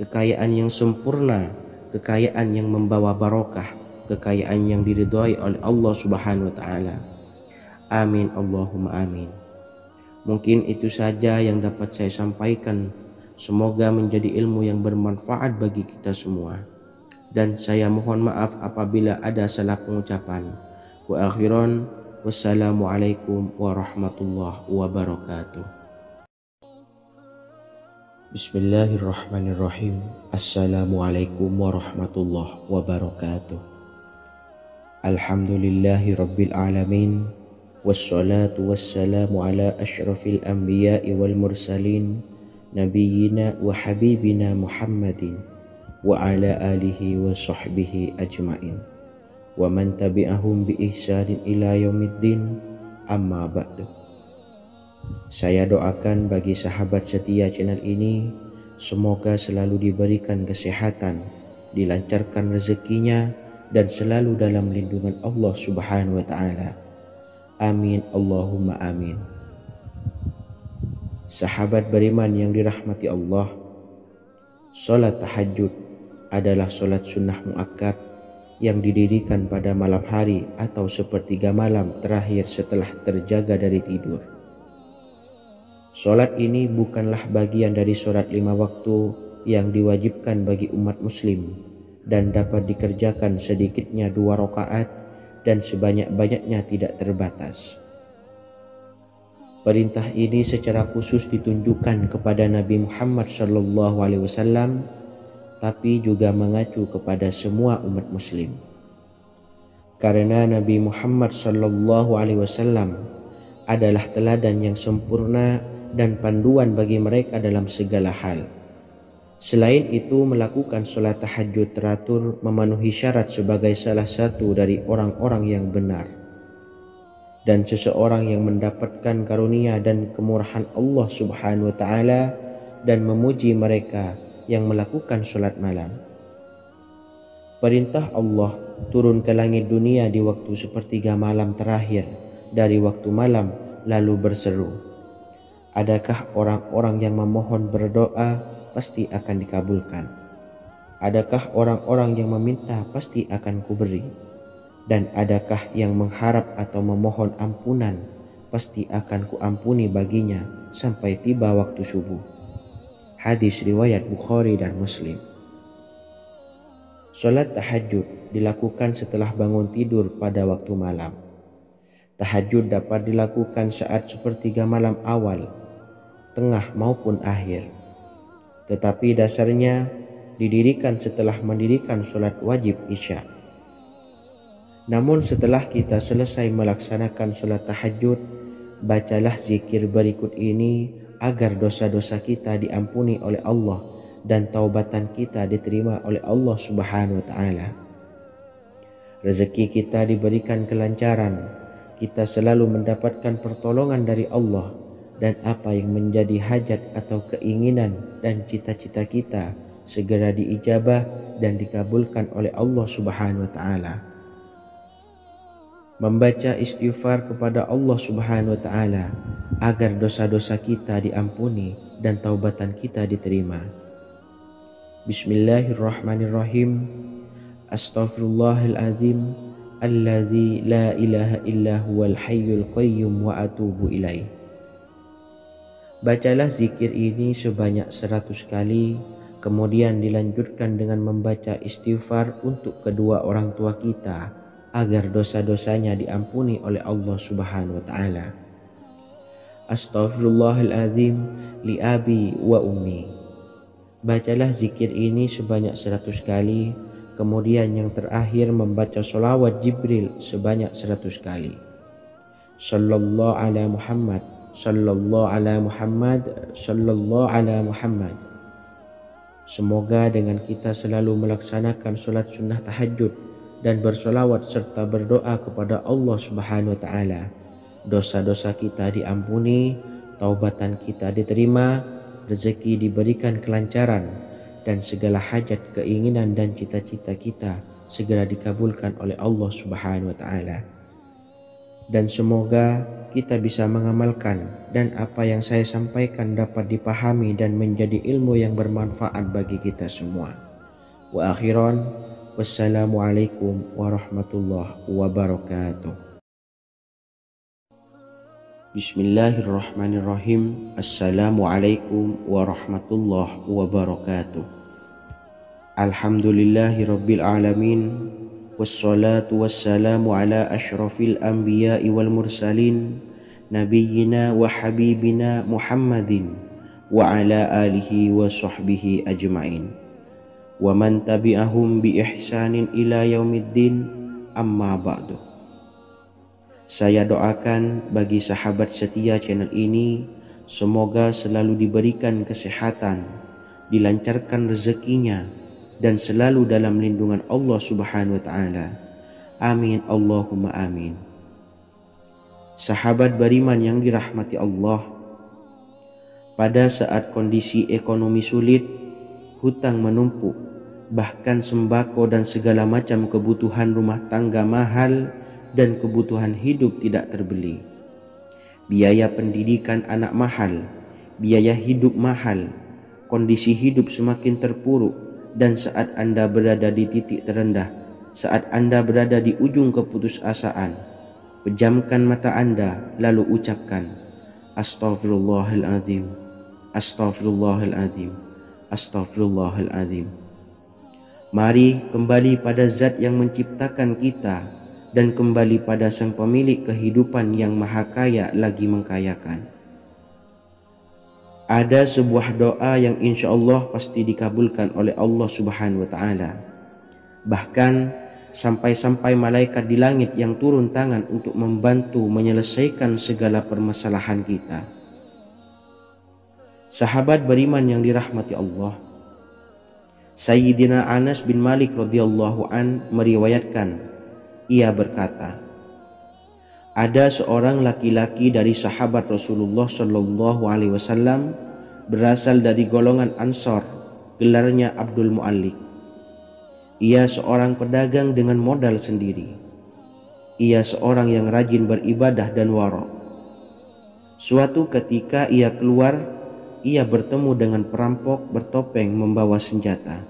kekayaan yang sempurna, kekayaan yang membawa barokah, kekayaan yang diridhai oleh Allah Subhanahu wa ta'ala. Amin Allahumma amin. Mungkin itu saja yang dapat saya sampaikan. Semoga menjadi ilmu yang bermanfaat bagi kita semua. Dan saya mohon maaf apabila ada salah pengucapan. Wa akhiran, wassalamualaikum warahmatullahi wabarakatuh. Bismillahirrahmanirrahim. Assalamualaikum warahmatullahi wabarakatuh. Alhamdulillahi rabbil alamin. Wassalatu wassalamu ala ashrafil anbiya'i wal mursalin, nabiyyina wa habibina Muhammadin wa ala alihi wa sahbihi ajmain. wa man tabi'ahum bi ihsanin ila yaumiddin, amma ba'du. Saya doakan bagi sahabat setia channel ini, semoga selalu diberikan kesehatan, dilancarkan rezekinya, dan selalu dalam lindungan Allah Subhanahu wa Ta'ala. Amin Allahumma amin. Sahabat beriman yang dirahmati Allah, salat tahajud adalah salat sunnah muakkad yang didirikan pada malam hari atau sepertiga malam terakhir setelah terjaga dari tidur. Salat ini bukanlah bagian dari salat 5 waktu yang diwajibkan bagi umat muslim dan dapat dikerjakan sedikitnya 2 rakaat dan sebanyak-banyaknya tidak terbatas. Perintah ini secara khusus ditunjukkan kepada Nabi Muhammad SAW, tapi juga mengacu kepada semua umat muslim. Karena Nabi Muhammad SAW adalah teladan yang sempurna dan panduan bagi mereka dalam segala hal. Selain itu, melakukan sholat tahajud teratur memenuhi syarat sebagai salah satu dari orang-orang yang benar. Dan seseorang yang mendapatkan karunia dan kemurahan Allah Subhanahu wa Ta'ala dan memuji mereka yang melakukan sholat malam. Perintah Allah turun ke langit dunia di waktu sepertiga malam terakhir dari waktu malam, lalu berseru, adakah orang-orang yang memohon berdoa pasti akan dikabulkan? Adakah orang-orang yang meminta pasti akan kuberi? Dan adakah yang mengharap atau memohon ampunan pasti akan kuampuni baginya sampai tiba waktu subuh? Hadis riwayat Bukhari dan Muslim. Salat tahajud dilakukan setelah bangun tidur pada waktu malam. Tahajud dapat dilakukan saat sepertiga malam awal, tengah maupun akhir. Tetapi dasarnya didirikan setelah mendirikan sholat wajib isya. Namun setelah kita selesai melaksanakan sholat tahajud, bacalah zikir berikut ini agar dosa-dosa kita diampuni oleh Allah dan taubatan kita diterima oleh Allah Subhanahu wa Ta'ala. Rezeki kita diberikan kelancaran, kita selalu mendapatkan pertolongan dari Allah, dan apa yang menjadi hajat atau keinginan dan cita-cita kita segera diijabah dan dikabulkan oleh Allah Subhanahu wa Ta'ala. Membaca istighfar kepada Allah Subhanahu wa Ta'ala agar dosa-dosa kita diampuni dan taubatan kita diterima. Bismillahirrahmanirrahim. Astaghfirullahaladzim allazi la ilaha illa huwal hayyul qayyum wa atubu ilaih. Bacalah zikir ini sebanyak 100 kali, kemudian dilanjutkan dengan membaca istighfar untuk kedua orang tua kita agar dosa-dosanya diampuni oleh Allah Subhanahu wa Ta'ala. Astaghfirullahaladzim li abi wa ummi. Bacalah zikir ini sebanyak 100 kali, kemudian yang terakhir membaca sholawat Jibril sebanyak 100 kali. Sallallahu ala Muhammad, sallallahu ala Muhammad, sallallahu ala Muhammad. Semoga dengan kita selalu melaksanakan sholat sunnah tahajud dan bersolawat serta berdoa kepada Allah Subhanahu wa Ta'ala, dosa-dosa kita diampuni, taubatan kita diterima, rezeki diberikan kelancaran, dan segala hajat, keinginan dan cita-cita kita segera dikabulkan oleh Allah Subhanahu wa Ta'ala. Dan semoga kita bisa mengamalkan dan apa yang saya sampaikan dapat dipahami dan menjadi ilmu yang bermanfaat bagi kita semua. Wa akhiran, wassalamualaikum warahmatullahi wabarakatuh. Bismillahirrahmanirrahim. Assalamualaikum warahmatullahi wabarakatuh. Alhamdulillahi rabbil alamin. Wassalatu wassalamu ala ashrafil anbiya'i wal mursalin, nabiyyina wa habibina Muhammadin wa ala alihi wa sahbihi ajma'in wa man tabi'ahum bi ihsanin ila yaumiddin, amma ba'du. Saya doakan bagi sahabat setia channel ini, semoga selalu diberikan kesehatan, dilancarkan rezekinya, dan selalu dalam lindungan Allah Subhanahu wa Ta'ala. Amin Allahumma amin. Sahabat beriman yang dirahmati Allah, pada saat kondisi ekonomi sulit, hutang menumpuk, bahkan sembako dan segala macam kebutuhan rumah tangga mahal dan kebutuhan hidup tidak terbeli. Biaya pendidikan anak mahal, biaya hidup mahal, kondisi hidup semakin terpuruk, dan saat Anda berada di titik terendah, saat Anda berada di ujung keputusasaan, pejamkan mata Anda lalu ucapkan, Astaghfirullahaladzim, Astaghfirullahaladzim, Astaghfirullahaladzim. Mari kembali pada Zat yang menciptakan kita dan kembali pada Sang Pemilik kehidupan yang Maha Kaya lagi mengkayakan. Ada sebuah doa yang insya Allah pasti dikabulkan oleh Allah Subhanahu wa Ta'ala. Bahkan sampai-sampai malaikat di langit yang turun tangan untuk membantu menyelesaikan segala permasalahan kita. Sahabat beriman yang dirahmati Allah, Sayyidina Anas bin Malik radhiyallahu an meriwayatkan, ia berkata, ada seorang laki-laki dari sahabat Rasulullah Shallallahu Alaihi Wasallam berasal dari golongan Ansor, gelarnya Abdul Mu'allik. Ia seorang pedagang dengan modal sendiri. Ia seorang yang rajin beribadah dan wara'. Suatu ketika ia keluar, ia bertemu dengan perampok bertopeng membawa senjata.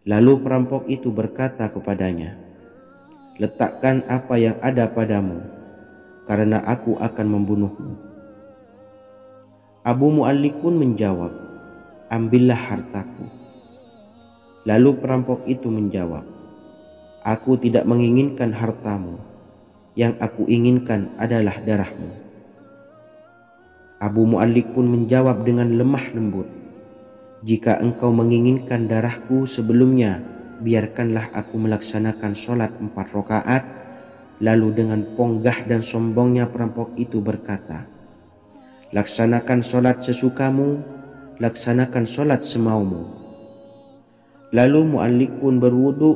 Lalu perampok itu berkata kepadanya, letakkan apa yang ada padamu, karena aku akan membunuhmu. Abu Mu'allik pun menjawab, ambillah hartaku. Lalu perampok itu menjawab, aku tidak menginginkan hartamu, yang aku inginkan adalah darahmu. Abu Mu'allik pun menjawab dengan lemah lembut, jika engkau menginginkan darahku sebelumnya, biarkanlah aku melaksanakan sholat 4 rakaat. Lalu dengan ponggah dan sombongnya perampok itu berkata, laksanakan sholat sesukamu, laksanakan sholat semaumu. Lalu Mu'allik pun berwudu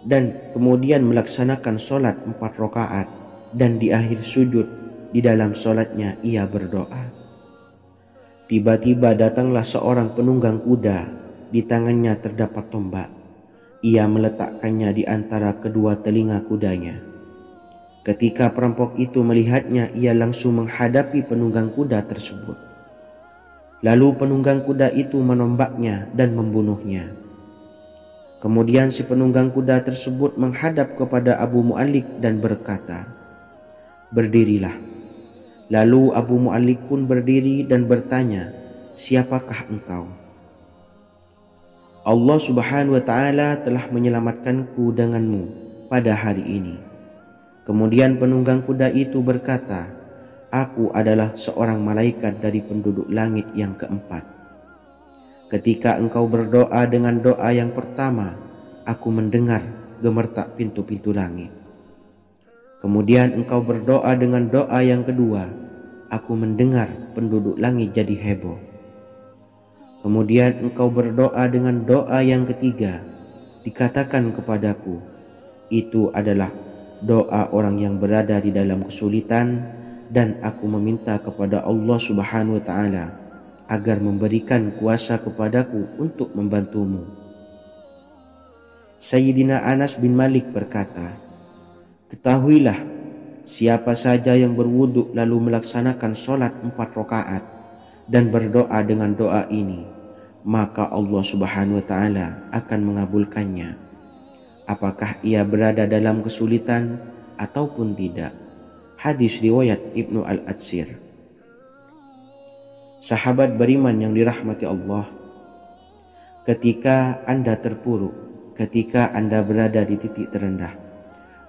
dan kemudian melaksanakan sholat 4 rakaat, dan di akhir sujud di dalam sholatnya ia berdoa. Tiba-tiba datanglah seorang penunggang kuda, di tangannya terdapat tombak. Ia meletakkannya di antara kedua telinga kudanya. Ketika perampok itu melihatnya, ia langsung menghadapi penunggang kuda tersebut. Lalu penunggang kuda itu menombaknya dan membunuhnya. Kemudian si penunggang kuda tersebut menghadap kepada Abu Mu'allik dan berkata, berdirilah. Lalu Abu Mu'allik pun berdiri dan bertanya, siapakah engkau? Allah Subhanahu wa Ta'ala telah menyelamatkanku denganmu pada hari ini. Kemudian penunggang kuda itu berkata, aku adalah seorang malaikat dari penduduk langit yang keempat. Ketika engkau berdoa dengan doa yang pertama, aku mendengar gemertak pintu-pintu langit. Kemudian engkau berdoa dengan doa yang kedua, aku mendengar penduduk langit jadi heboh. Kemudian engkau berdoa dengan doa yang ketiga, dikatakan kepadaku, itu adalah doa orang yang berada di dalam kesulitan, dan aku meminta kepada Allah Subhanahu wa Ta'ala agar memberikan kuasa kepadaku untuk membantumu. Sayyidina Anas bin Malik berkata, ketahuilah, siapa saja yang berwudu lalu melaksanakan sholat 4 rakaat dan berdoa dengan doa ini, maka Allah Subhanahu wa Ta'ala akan mengabulkannya, apakah ia berada dalam kesulitan ataupun tidak. Hadis riwayat Ibnu Al-Atsir. Sahabat beriman yang dirahmati Allah, ketika Anda terpuruk, ketika Anda berada di titik terendah,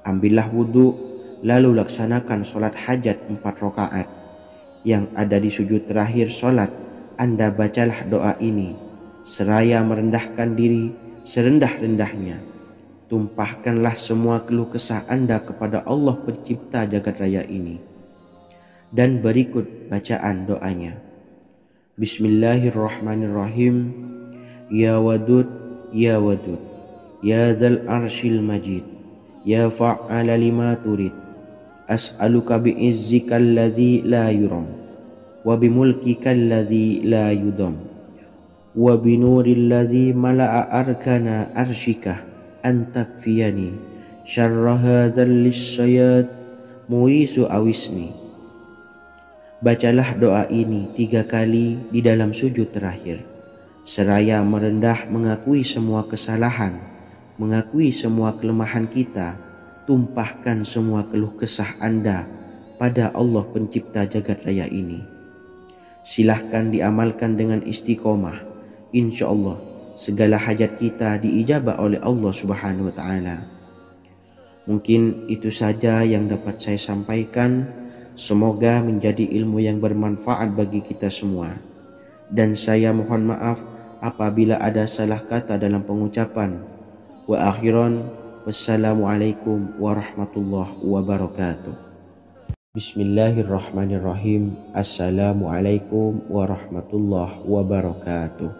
ambillah wudu, lalu laksanakan sholat hajat 4 rakaat. Yang ada di sujud terakhir sholat, Anda bacalah doa ini, seraya merendahkan diri serendah-rendahnya. Tumpahkanlah semua keluh kesah Anda kepada Allah pencipta jagat raya ini. Dan berikut bacaan doanya. Bismillahirrahmanirrahim. Ya Wadud, Ya Wadud, Ya Dzal Arsyil Majid, ya fa'ala lima turid, as'aluka bi'izzika alladhi la yuram, wa bimulkika alladhi la yudam, wa binuril ladzi mala'a arkana arsyika an takfiyani syarra hadzal lisyayat muisu awisni. Bacalah doa ini 3 kali di dalam sujud terakhir, seraya merendah mengakui semua kesalahan, mengakui semua kelemahan kita, tumpahkan semua keluh kesah Anda pada Allah pencipta jagat raya ini. Silahkan diamalkan dengan istiqomah. Insya Allah segala hajat kita diijabah oleh Allah Subhanahu wa Ta'ala. Mungkin itu saja yang dapat saya sampaikan. Semoga menjadi ilmu yang bermanfaat bagi kita semua. Dan saya mohon maaf apabila ada salah kata dalam pengucapan. Wa akhiran, wassalamualaikum warahmatullahi wabarakatuh. Bismillahirrahmanirrahim. Assalamualaikum warahmatullahi wabarakatuh.